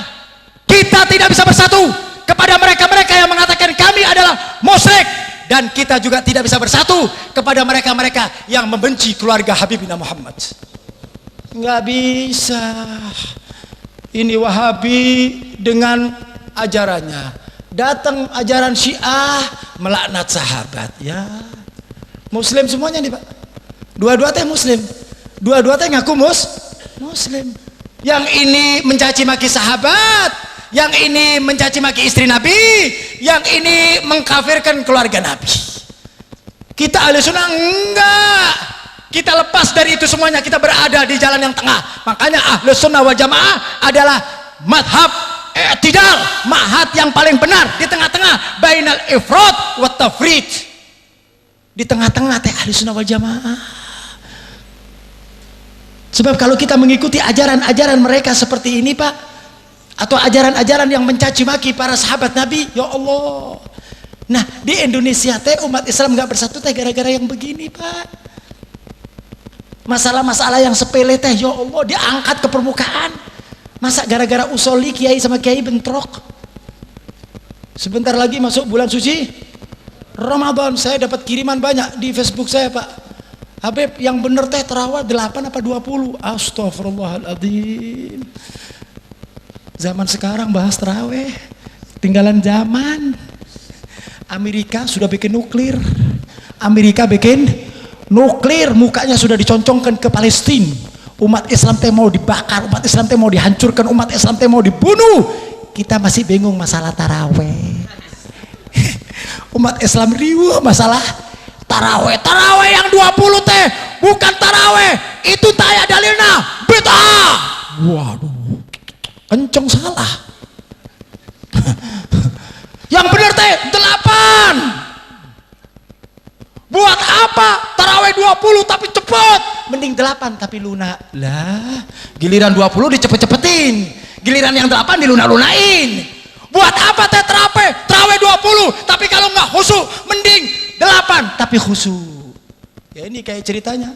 Kita tidak bisa bersatu kepada mereka-mereka yang mengatakan kami adalah musyrik, dan kita juga tidak bisa bersatu kepada mereka-mereka yang membenci keluarga Habibina Muhammad. Nggak bisa. Ini Wahabi dengan ajarannya, datang ajaran Syiah melaknat sahabat. Ya, Muslim semuanya nih, Pak. Dua-dua teh Muslim, dua-dua teh ngaku Muslim. Yang ini mencaci maki sahabat, yang ini mencaci maki istri Nabi, yang ini mengkafirkan keluarga Nabi. Kita ahli sunnah enggak, kita lepas dari itu semuanya, kita berada di jalan yang tengah. Makanya ahli sunnah wal jamaah adalah madhab i'tidal, mahat yang paling benar, di tengah-tengah, bainal ifrat wa tafrit, di tengah-tengah teh ahli sunnah wal jamaah. Sebab kalau kita mengikuti ajaran-ajaran mereka seperti ini, Pak, atau ajaran-ajaran yang mencaci maki para sahabat Nabi, ya Allah. Nah, di Indonesia teh umat Islam nggak bersatu teh gara-gara yang begini, Pak. Masalah-masalah yang sepele teh, ya Allah, diangkat ke permukaan. Masa gara-gara usoli kiai sama kiai bentrok? Sebentar lagi masuk bulan suci Ramadan, saya dapat kiriman banyak di Facebook saya, Pak. Habib, yang bener teh terawih 8 apa 20? Astagfirullahaladzim. Zaman sekarang bahas terawih tinggalan zaman. Amerika sudah bikin nuklir. Amerika bikin nuklir, mukanya sudah diconcongkan ke Palestina. Umat Islam teh mau dibakar, umat Islam teh mau dihancurkan, umat Islam teh mau dibunuh. Kita masih bingung masalah taraweh. Umat Islam riuh masalah taraweh. Taraweh yang 20 teh bukan taraweh, itu taya dalilna bid'ah. Waduh, kenceng salah. Yang benar teh 8. Buat apa taraweh 20 tapi cepet? Mending 8 tapi lunak. Lah, giliran 20 dicepet-cepetin, giliran yang 8 diluna-lunain. Buat apa teh taraweh 20 tapi kalau nggak khusyuk, mending 8 tapi khusyuk. Ya ini kayak ceritanya,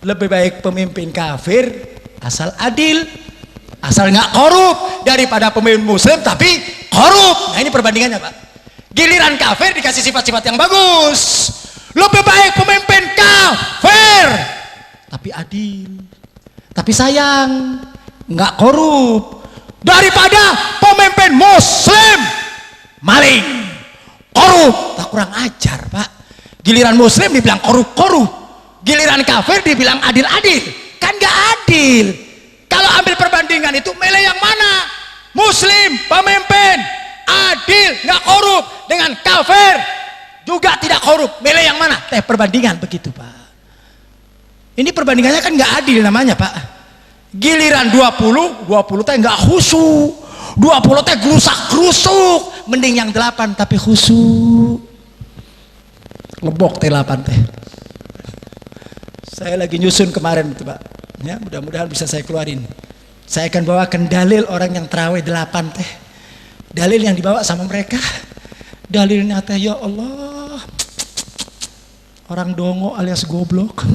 lebih baik pemimpin kafir asal adil, asal nggak korup, daripada pemimpin muslim tapi korup. Nah ini perbandingannya, Pak. Giliran kafir dikasih sifat-sifat yang bagus. Lebih baik pemimpin kafir tapi adil, tapi sayang, nggak korup, daripada pemimpin muslim maling, korup. Tak kurang ajar, Pak. Giliran muslim dibilang korup, giliran kafir dibilang adil-adil. Kan nggak adil. Kalau ambil perbandingan itu, milih yang mana? Muslim pemimpin adil, nggak korup, dengan kafir juga tidak korup, milih yang mana? Teh perbandingan begitu, Pak. Ini perbandingannya kan nggak adil namanya, Pak. Giliran 20 teh nggak khusyuk, 20 teh gerusak-gerusuk, mending yang 8 tapi khusyuk. Lebok teh 8 teh. Saya lagi nyusun kemarin itu, Pak. Ya, mudah-mudahan bisa saya keluarin. Saya akan bawakan dalil orang yang terawih 8 teh. Dalil yang dibawa sama mereka. Dalilnya teh, ya Allah, orang dongo alias goblok.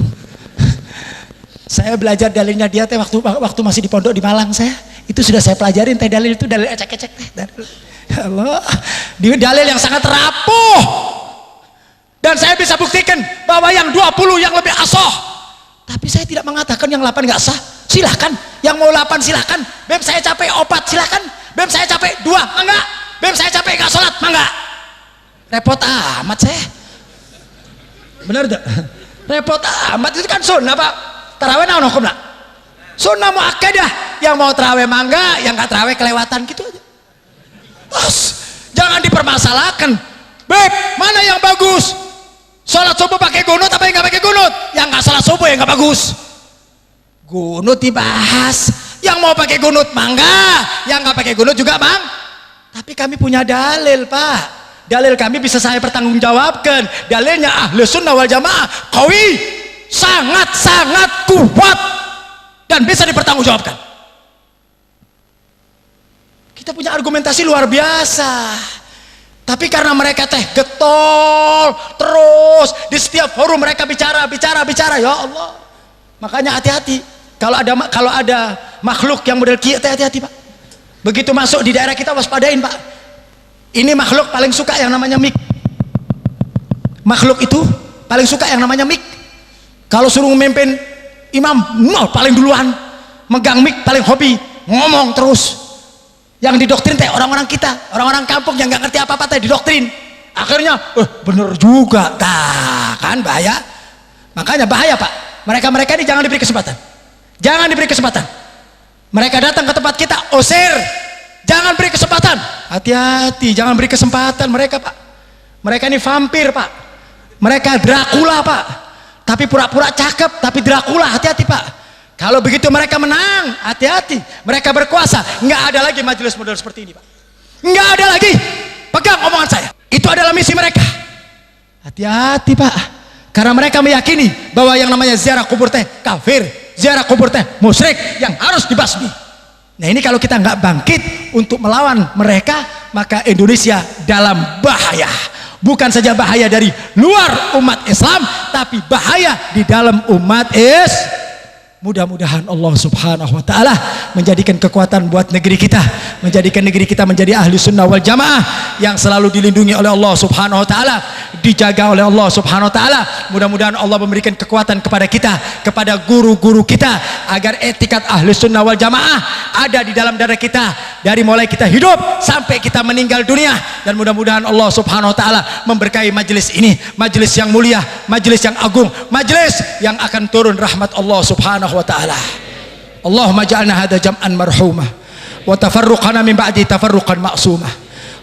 Saya belajar dalilnya dia teh waktu masih di pondok di Malang saya. Itu sudah saya pelajarin teh, dalil itu dalil ecek-ecek teh. Ya Allah, dalil yang sangat rapuh. Dan saya bisa buktikan bahwa yang 20 yang lebih asoh. Tapi saya tidak mengatakan yang 8 nggak sah. Silahkan, yang mau 8 silahkan. Beb saya capek obat silahkan. Beb saya capek 2, enggak. Beb saya capek nggak sholat, enggak. Repot amat saya. Benar tak? Repot amat, itu kan sunnah Pak. Tarawih naon hukumna? Sunnah muakkadah. Yang mau tarawih mangga, yang nggak tarawih kelewatan gitu aja. Terus, jangan dipermasalahkan. Beb, mana yang bagus? Sholat subuh pakai gunut apa yang nggak pakai gunut? Yang nggak sholat subuh yang nggak bagus. Gunut dibahas. Yang mau pakai gunut mangga, yang nggak pakai gunut juga bang. Tapi kami punya dalil Pak. Dalil kami bisa saya pertanggungjawabkan. Dalilnya ahli sunnah wal jamaah qawi, sangat-sangat kuat dan bisa dipertanggungjawabkan. Kita punya argumentasi luar biasa. Tapi karena mereka teh getol terus di setiap forum mereka bicara, ya Allah. Makanya hati-hati. Kalau ada makhluk yang model kieu teh hati-hati Pak. Begitu masuk di daerah kita waspadain Pak. Ini makhluk paling suka yang namanya mik. Makhluk itu paling suka yang namanya mik. Kalau suruh memimpin imam, paling duluan. Megang mik paling hobi, ngomong terus. Yang didoktrin teh orang-orang kita, orang-orang kampung yang nggak ngerti apa-apa teh didoktrin. Akhirnya, bener juga, kan bahaya. Makanya bahaya Pak. Mereka ini jangan diberi kesempatan. Jangan diberi kesempatan. Mereka datang ke tempat kita, usir. Jangan beri kesempatan. Hati-hati, jangan beri kesempatan mereka Pak. Mereka ini vampir Pak. Mereka Dracula Pak. Tapi pura-pura cakep, tapi Dracula. Hati-hati Pak. Kalau begitu mereka menang, hati-hati. Mereka berkuasa, nggak ada lagi majelis model seperti ini Pak. Nggak ada lagi. Pegang omongan saya. Itu adalah misi mereka. Hati-hati Pak. Karena mereka meyakini bahwa yang namanya ziarah kubur teh kafir, ziarah kubur teh musyrik yang harus dibasmi. Nah ini kalau kita nggak bangkit untuk melawan mereka, maka Indonesia dalam bahaya. Bukan saja bahaya dari luar umat Islam, tapi bahaya di dalam umat Islam. Mudah-mudahan Allah subhanahu wa ta'ala menjadikan kekuatan buat negeri kita, menjadikan negeri kita menjadi ahli sunnah wal jamaah yang selalu dilindungi oleh Allah subhanahu wa ta'ala, dijaga oleh Allah subhanahu wa ta'ala. Mudah-mudahan Allah memberikan kekuatan kepada kita, kepada guru-guru kita, agar etikat ahli sunnah wal jamaah ada di dalam dada kita dari mulai kita hidup sampai kita meninggal dunia. Dan mudah-mudahan Allah subhanahu wa ta'ala memberkahi majelis ini, majelis yang mulia, majelis yang agung, majelis yang akan turun rahmat Allah subhanahu wa ta'ala. Allahumma ja'alna hadha jam'an marhumah wa tafarruqana min ba'di tafarruqan ma'sumah.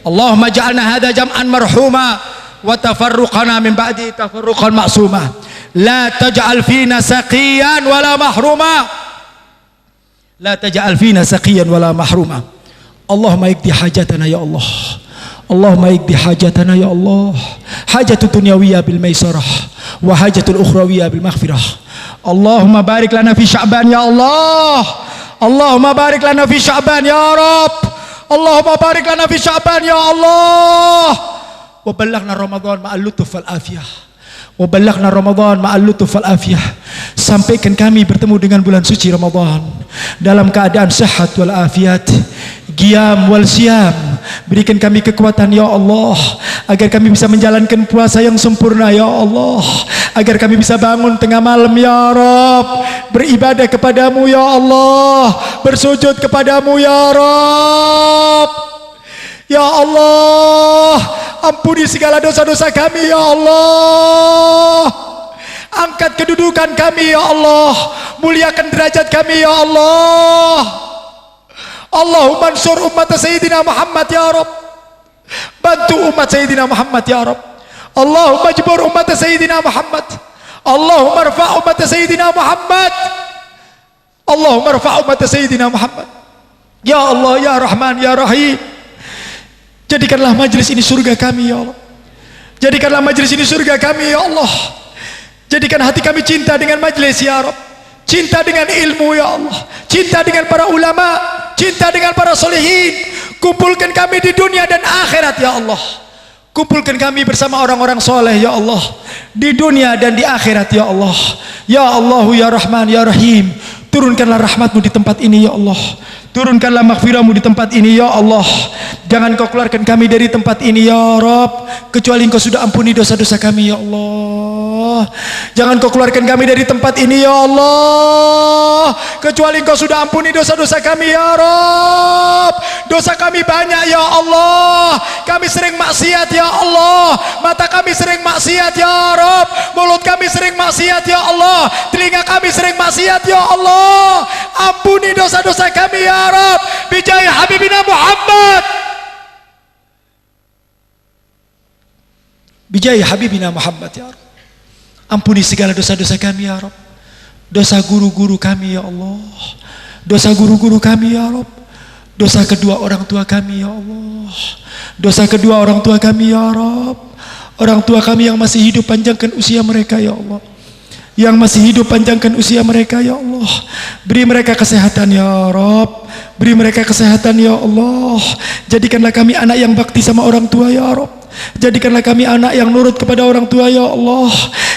Allahumma ja'alna hadha jam'an marhumah wa tafarruqana min ba'di tafarruqan ma'sumah. La taj'al fina saqiyan wala mahruma. La taj'al fina saqiyan wala mahruma. Allahumma iqdi hajatana ya Allah. Allahumma iqdi hajatana ya Allah. Hajatul dunyawiyah bil maisarah wa hajatul ukhrawiyah bil maghfirah. Allahumma barik lana fi Sya'ban ya Allah. Allahumma barik lana fi Sya'ban ya Rabb. Allahumma barik lana fi Sya'ban ya Allah. Wa ballaghna Ramadan ma'al lutuf wal afiyah. Wa ballaghna Ramadan ma'al lutuf wal afiyah. Sampaikan kami bertemu dengan bulan suci Ramadan dalam keadaan sehat wal afiat, qiyam wal siyam. Berikan kami kekuatan ya Allah, agar kami bisa menjalankan puasa yang sempurna ya Allah, agar kami bisa bangun tengah malam ya Rabb, beribadah kepadamu ya Allah, bersujud kepadamu ya Rabb. Ya Allah, ampuni segala dosa-dosa kami ya Allah. Angkat kedudukan kami ya Allah, muliakan derajat kami ya Allah. Allahumma ansur umat Sayyidina Muhammad ya Rabb. Bantu umat Sayyidina Muhammad ya Rabb. Allahumma jibur umat Sayyidina Muhammad. Allahumma rfa' umat Sayyidina Muhammad. Allahumma rfa' umat Sayyidina Muhammad. Ya Allah ya Rahman ya Rahim. Jadikanlah majlis ini surga kami ya Allah. Jadikanlah majlis ini surga kami ya Allah. Jadikan hati kami cinta dengan majlis ya Rabb. Cinta dengan ilmu ya Allah. cinta dengan para ulama, cinta dengan para solehin. Kumpulkan kami di dunia dan akhirat ya Allah. Kumpulkan kami bersama orang-orang soleh ya Allah, di dunia dan di akhirat ya Allah. Ya Allah ya Rahman ya Rahim, turunkanlah rahmatmu di tempat ini ya Allah. Turunkanlah maghfirahmu di tempat ini ya Allah. Jangan kau keluarkan kami dari tempat ini ya Rabb, kecuali engkau sudah ampuni dosa-dosa kami ya Allah. Jangan kau keluarkan kami dari tempat ini ya Allah, kecuali engkau sudah ampuni dosa-dosa kami ya Rabb. Dosa kami banyak ya Allah, kami sering maksiat ya Allah. Mata kami sering maksiat ya Rabb, mulut kami sering maksiat ya Allah, telinga kami sering maksiat ya Allah. Ampuni dosa-dosa kami ya Rabb, bijaya Habibina Muhammad, bijaya Habibina Muhammad ya Rabb. Ampuni segala dosa-dosa kami ya Rabb, dosa guru-guru kami ya Allah, dosa guru-guru kami ya Rabb, dosa kedua orang tua kami ya Allah, dosa kedua orang tua kami ya Rabb. Orang tua kami yang masih hidup, panjangkan usia mereka ya Allah. Yang masih hidup, panjangkan usia mereka ya Allah. Beri mereka kesehatan ya Rabb, beri mereka kesehatan ya Allah. Jadikanlah kami anak yang bakti sama orang tua ya Rabb. Jadikanlah kami anak yang nurut kepada orang tua ya Allah.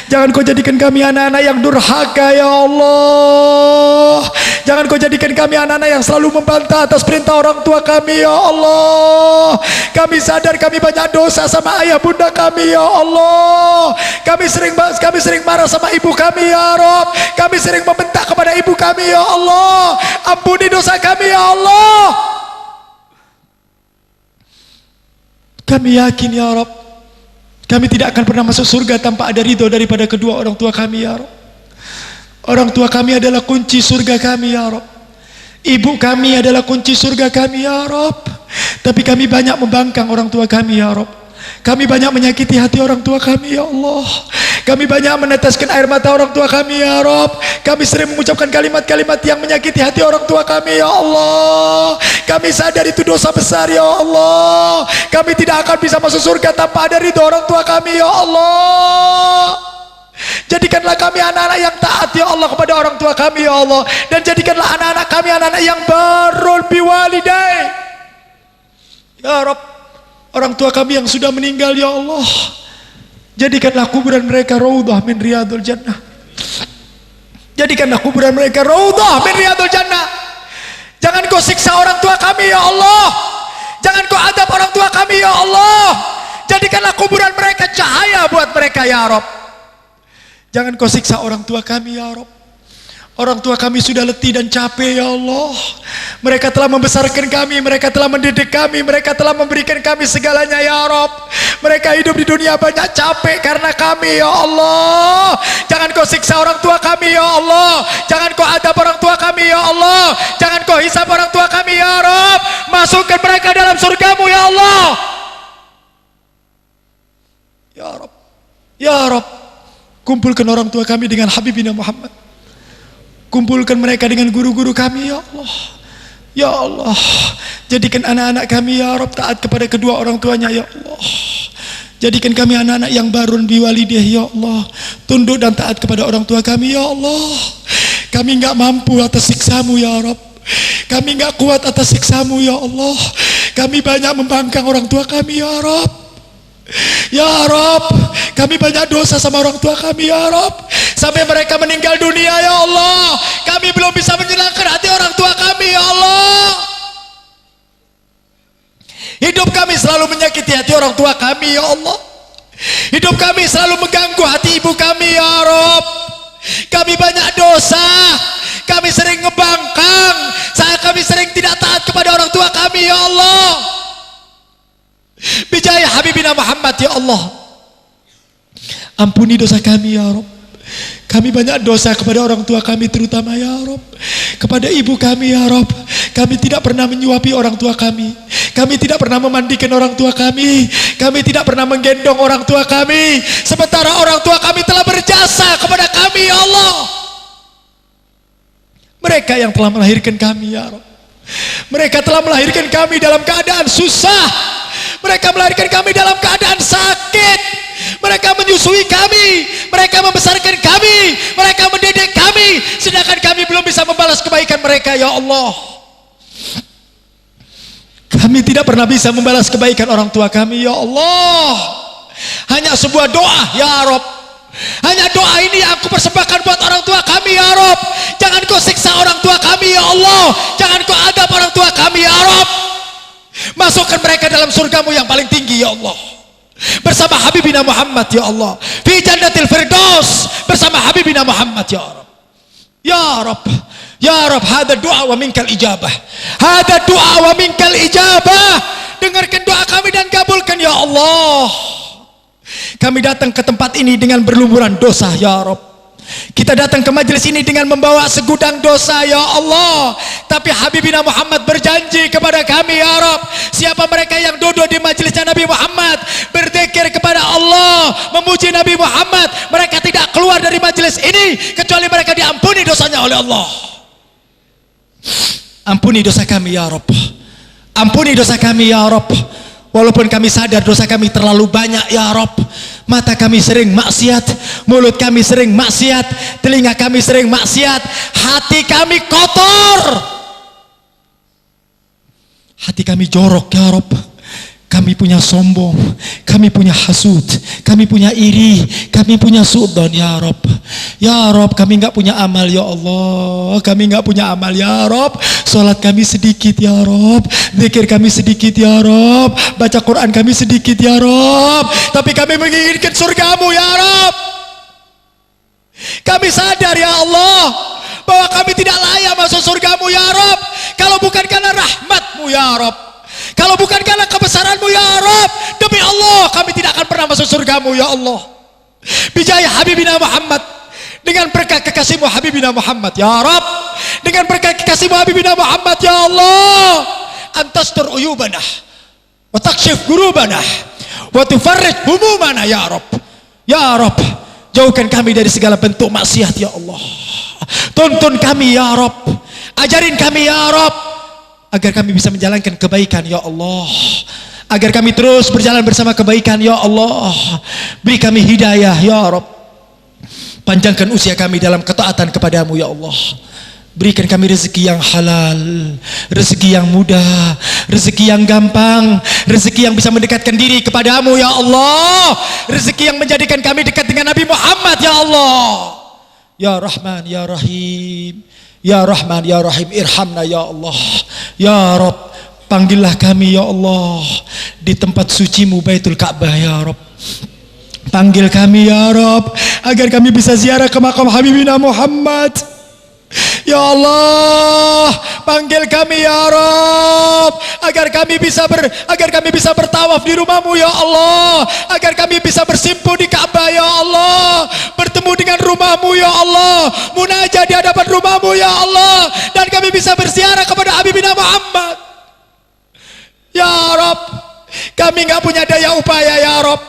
Jangan kau jadikan kami anak-anak yang durhaka ya Allah. Jangan kau jadikan kami anak-anak yang selalu membantah atas perintah orang tua kami ya Allah. Kami sadar kami banyak dosa sama ayah bunda kami ya Allah. Kami sering marah sama ibu kami ya Rabb. Kami sering membentak kepada ibu kami ya Allah. Ampuni dosa kami ya Allah. Kami yakin ya Rabb, kami tidak akan pernah masuk surga tanpa ada ridho daripada kedua orang tua kami ya Rabb. Orang tua kami adalah kunci surga kami ya Rabb. Ibu kami adalah kunci surga kami ya Rabb. Tapi kami banyak membangkang orang tua kami ya Rabb. Kami banyak menyakiti hati orang tua kami ya Allah. Kami banyak meneteskan air mata orang tua kami ya Rabb. Kami sering mengucapkan kalimat-kalimat yang menyakiti hati orang tua kami ya Allah. Kami sadar itu dosa besar ya Allah. Kami tidak akan bisa masuk surga tanpa ada ridho orang tua kami ya Allah. Jadikanlah kami anak-anak yang taat ya Allah kepada orang tua kami ya Allah. Dan jadikanlah anak-anak kami anak-anak yang barul biwalidai ya Rabb. Orang tua kami yang sudah meninggal ya Allah, jadikanlah kuburan mereka raudhah min riyadul jannah. Jadikanlah kuburan mereka raudhah min riyadul jannah. Jangan kau siksa orang tua kami ya Allah. Jangan kau adab orang tua kami ya Allah. Jadikanlah kuburan mereka cahaya buat mereka ya Rabb. Jangan kau siksa orang tua kami ya Rabb. Orang tua kami sudah letih dan capek ya Allah. Mereka telah membesarkan kami, mereka telah mendidik kami, mereka telah memberikan kami segalanya ya Rabb. Mereka hidup di dunia banyak capek karena kami ya Allah. Jangan kau siksa orang tua kami ya Allah. Jangan kau adab orang tua kami ya Allah. Jangan kau hisab orang tua kami ya Rabb. Masukkan mereka dalam surgamu ya Allah. Ya Rabb, ya Rabb, kumpulkan orang tua kami dengan Habibina Muhammad. Kumpulkan mereka dengan guru-guru kami ya Allah. Ya Allah, jadikan anak-anak kami ya Rabb taat kepada kedua orang tuanya ya Allah. Jadikan kami anak-anak yang barun biwalidih ya Allah, tunduk dan taat kepada orang tua kami ya Allah. Kami enggak mampu atas siksamu ya Rabb. Kami enggak kuat atas siksamu ya Allah. Kami banyak membangkang orang tua kami ya Rabb. Ya Rabb, kami banyak dosa sama orang tua kami ya Rabb. Sampai mereka meninggal dunia ya Allah, kami belum bisa menyenangkan hati orang tua kami ya Allah. Hidup kami selalu menyakiti hati orang tua kami ya Allah. Hidup kami selalu mengganggu hati ibu kami ya Rabb. Kami banyak dosa, kami sering ngebangkang, kami sering tidak taat kepada orang tua kami ya Allah. Bijaya Habibina Muhammad ya Allah, ampuni dosa kami ya Rabb. Kami banyak dosa kepada orang tua kami terutama ya Rabb. Kepada ibu kami ya Rabb, kami tidak pernah menyuapi orang tua kami. Kami tidak pernah memandikan orang tua kami. Kami tidak pernah menggendong orang tua kami. Sementara orang tua kami telah berjasa kepada kami ya Allah. Mereka yang telah melahirkan kami ya Rabb. Mereka telah melahirkan kami dalam keadaan susah. Mereka melahirkan kami dalam keadaan sakit. Mereka menyusui kami, mereka membesarkan kami, mereka mendidik kami, sedangkan kami belum bisa membalas kebaikan mereka. mereka ya Allah. Kami tidak pernah bisa membalas kebaikan orang tua kami ya Allah. Hanya sebuah doa ya Rob. Hanya doa ini yang aku persembahkan buat orang tua kami ya Rob. Jangan kau siksa orang tua kami ya Allah. Jangan kau adab orang tua kami ya Rob. Masukkan mereka dalam surgamu yang paling tinggi ya Allah, bersama Habibina Muhammad ya Allah, fi jannatil firdaus bersama Habibina Muhammad ya Rob. Ya Rob, ya Rob, hada doa wa minkal ijabah. Hada doa wa minkal ijabah. Dengarkan doa kami dan kabulkan ya Allah. Kami datang ke tempat ini dengan berlumuran dosa ya Rob. Kita datang ke majelis ini dengan membawa segudang dosa ya Allah. Tapi Habibina Muhammad berjanji kepada kami ya Rob, siapa mereka yang duduk di majelisnya Nabi Muhammad, berzikir kepada Allah, memuji Nabi Muhammad, mereka tidak keluar dari majelis ini kecuali mereka diampuni dosanya oleh Allah. Ampuni dosa kami ya Rob. Ampuni dosa kami ya Rob. Walaupun kami sadar dosa kami terlalu banyak ya Rob. Mata kami sering maksiat, mulut kami sering maksiat, telinga kami sering maksiat, hati kami kotor, hati kami jorok ya Rob. Kami punya sombong, kami punya hasud, kami punya iri, kami punya suudzon ya Rob. Ya Rob, kami nggak punya amal ya Allah. Kami nggak punya amal ya Rob. Salat kami sedikit ya Rob, zikir kami sedikit ya Rob, baca Quran kami sedikit ya Rob. Tapi kami menginginkan surgamu ya Rob. Kami sadar ya Allah bahwa kami tidak layak masuk surgamu ya Rob, kalau bukan karena rahmatmu ya Rob, kalau bukan karena kebesaranmu ya Rob. Demi Allah kami tidak akan pernah masuk surgamu ya Allah. Bijaya Habibina Muhammad, dengan berkah kekasihmu Habibina Muhammad ya Rob, dengan berkah kekasihmu Habibina Muhammad ya Allah, antastur uyubana wa takshif gurubana wa tufarrij humumana ya Rob. Ya Rob, jauhkan kami dari segala bentuk maksiat ya Allah. Tuntun kami ya Rob, ajarin kami ya Rob, agar kami bisa menjalankan kebaikan ya Allah, agar kami terus berjalan bersama kebaikan ya Allah. Beri kami hidayah ya Rob. Panjangkan usia kami dalam ketaatan kepadamu ya Allah. Berikan kami rezeki yang halal, rezeki yang mudah, rezeki yang gampang, rezeki yang bisa mendekatkan diri kepadamu ya Allah, rezeki yang menjadikan kami dekat dengan Nabi Muhammad ya Allah. Ya Rahman ya Rahim, ya Rahman ya Rahim, irhamna ya Allah. Ya Rabb, panggillah kami ya Allah di tempat sucimu Baitul Ka'bah ya Rabb. Panggil kami ya Rabb agar kami bisa ziarah ke makam Habibina Muhammad. Ya Allah, panggil kami ya Rabb agar kami bisa bertawaf di rumahmu ya Allah, agar kami bisa bersimpuh di Ka'bah ya Allah, bertemu dengan rumahmu ya Allah, munajat di hadapan rumahmu ya Allah, dan kami bisa berziarah kepada Habibina Muhammad. Ya Rabb, kami nggak punya daya upaya ya Rabb,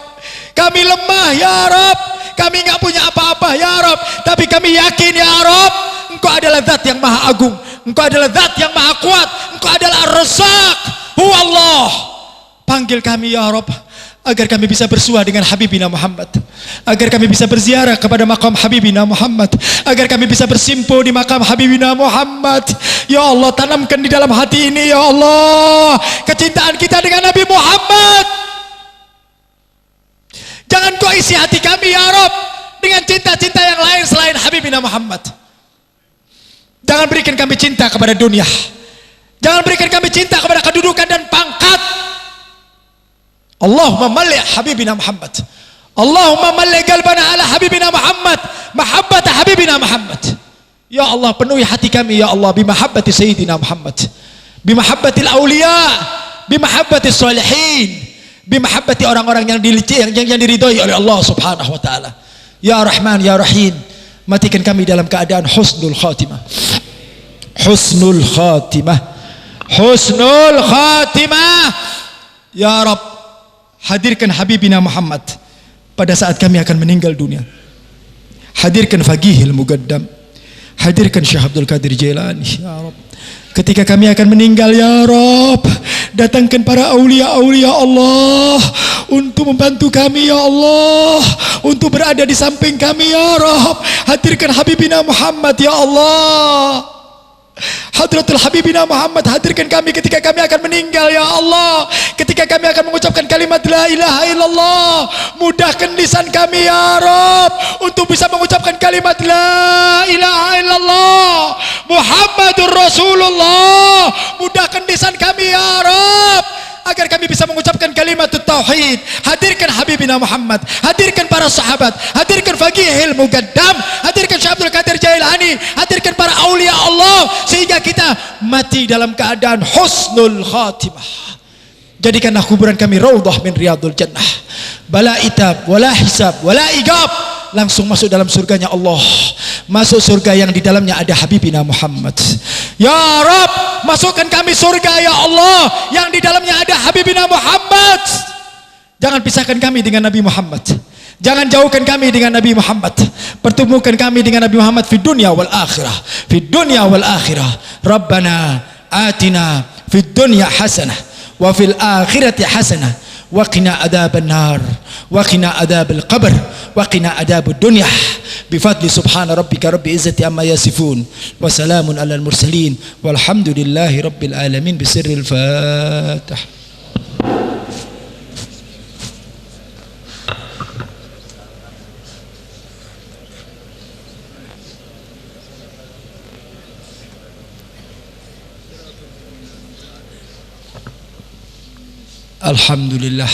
kami lemah ya Rabb, kami nggak punya apa-apa ya Rabb, tapi kami yakin ya Rabb, Engkau adalah zat yang maha agung, Engkau adalah zat yang maha kuat, Engkau adalah Ar-Razzaq, Huwa Allah. Panggil kami ya Rabb agar kami bisa bersua dengan Habibina Muhammad, agar kami bisa berziarah kepada makam Habibina Muhammad, agar kami bisa bersimpuh di makam Habibina Muhammad. Ya Allah, tanamkan di dalam hati ini ya Allah kecintaan kita dengan Nabi Muhammad. Jangan kau isi hati kami ya Rabb dengan cinta-cinta yang lain selain Habibina Muhammad. Jangan berikan kami cinta kepada dunia, jangan berikan kami cinta kepada kedudukan dan pangkat. Allahumma malli Habibina Muhammad, Allahumma malli qalbana ala Habibina Muhammad, mahabbata Habibina Muhammad. Ya Allah, penuhi hati kami ya Allah bimahabbati Sayyidina Muhammad, bimahabbatil awliya, bimahabbatis salihin, bimahabbati orang-orang yang diridhoi oleh Allah Subhanahu wa taala. Ya Rahman ya Rahim, matikan kami dalam keadaan husnul khatimah, husnul khatimah, husnul khatimah. Ya Rabb, hadirkan Habibina Muhammad pada saat kami akan meninggal dunia. Hadirkan Faqihil Muqaddam, hadirkan Syekh Abdul Qadir Jailani ya Rabb. Ketika kami akan meninggal ya Rabb, datangkan para aulia-aulia Allah untuk membantu kami ya Allah, untuk berada di samping kami ya Rabb. Hadirkan Habibina Muhammad ya Allah. Hadratul Habibina Muhammad, hadirkan kami ketika kami akan meninggal ya Allah, ketika kami akan mengucapkan kalimat la ilaha illallah. Mudahkan lisan kami ya Rabb untuk bisa mengucapkan kalimat la ilaha illallah Muhammadur Rasulullah. Mudahkan lisan kami ya Rabb agar kami bisa mengucapkan kalimat tauhid. Hadirkan Habibina Muhammad, hadirkan para sahabat, hadirkan Faqihil Muqaddam, hadirkan Syekh Abdul Qadir Jailani, hadirkan para aulia Allah sehingga kita mati dalam keadaan husnul khatimah. Jadikanlah kuburan kami raudhah min riyadul jannah, bala itab wala hisab wala igab, langsung masuk dalam surganya Allah, masuk surga yang di dalamnya ada Habibina Muhammad. Ya Rabb, masukkan kami surga ya Allah yang di dalamnya ada Habibina Muhammad. Jangan pisahkan kami dengan Nabi Muhammad, jangan jauhkan kami dengan Nabi Muhammad. Pertemukan kami dengan Nabi Muhammad fi dunya wal akhirah, fi dunya wal akhirah. Rabbana atina fid dunya hasanah wa fil akhirati hasanah wa qina adzaban nar wa qina adzabal qabr wa qina adzabud dunya bifadli subhana rabbika rabbil izzati amma yasifun wa salamun alal mursalin walhamdulillahi rabbil alamin bisirril fatih. Alhamdulillah,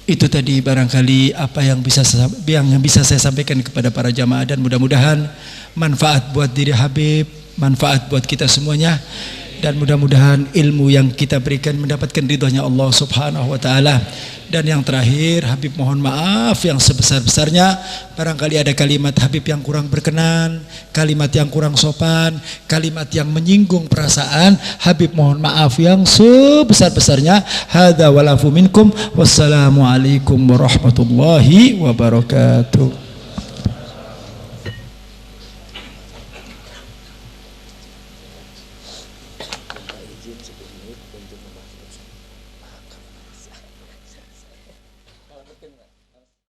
itu tadi barangkali apa yang bisa saya sampaikan kepada para jamaah, dan mudah-mudahan manfaat buat diri Habib, manfaat buat kita semuanya, dan mudah-mudahan ilmu yang kita berikan mendapatkan ridhonya Allah Subhanahu wa taala. Dan yang terakhir, Habib mohon maaf yang sebesar-besarnya barangkali ada kalimat Habib yang kurang berkenan, kalimat yang kurang sopan, kalimat yang menyinggung perasaan. Habib mohon maaf yang sebesar-besarnya. Hadza walafu minkum, wassalamualaikum warahmatullahi wabarakatuh.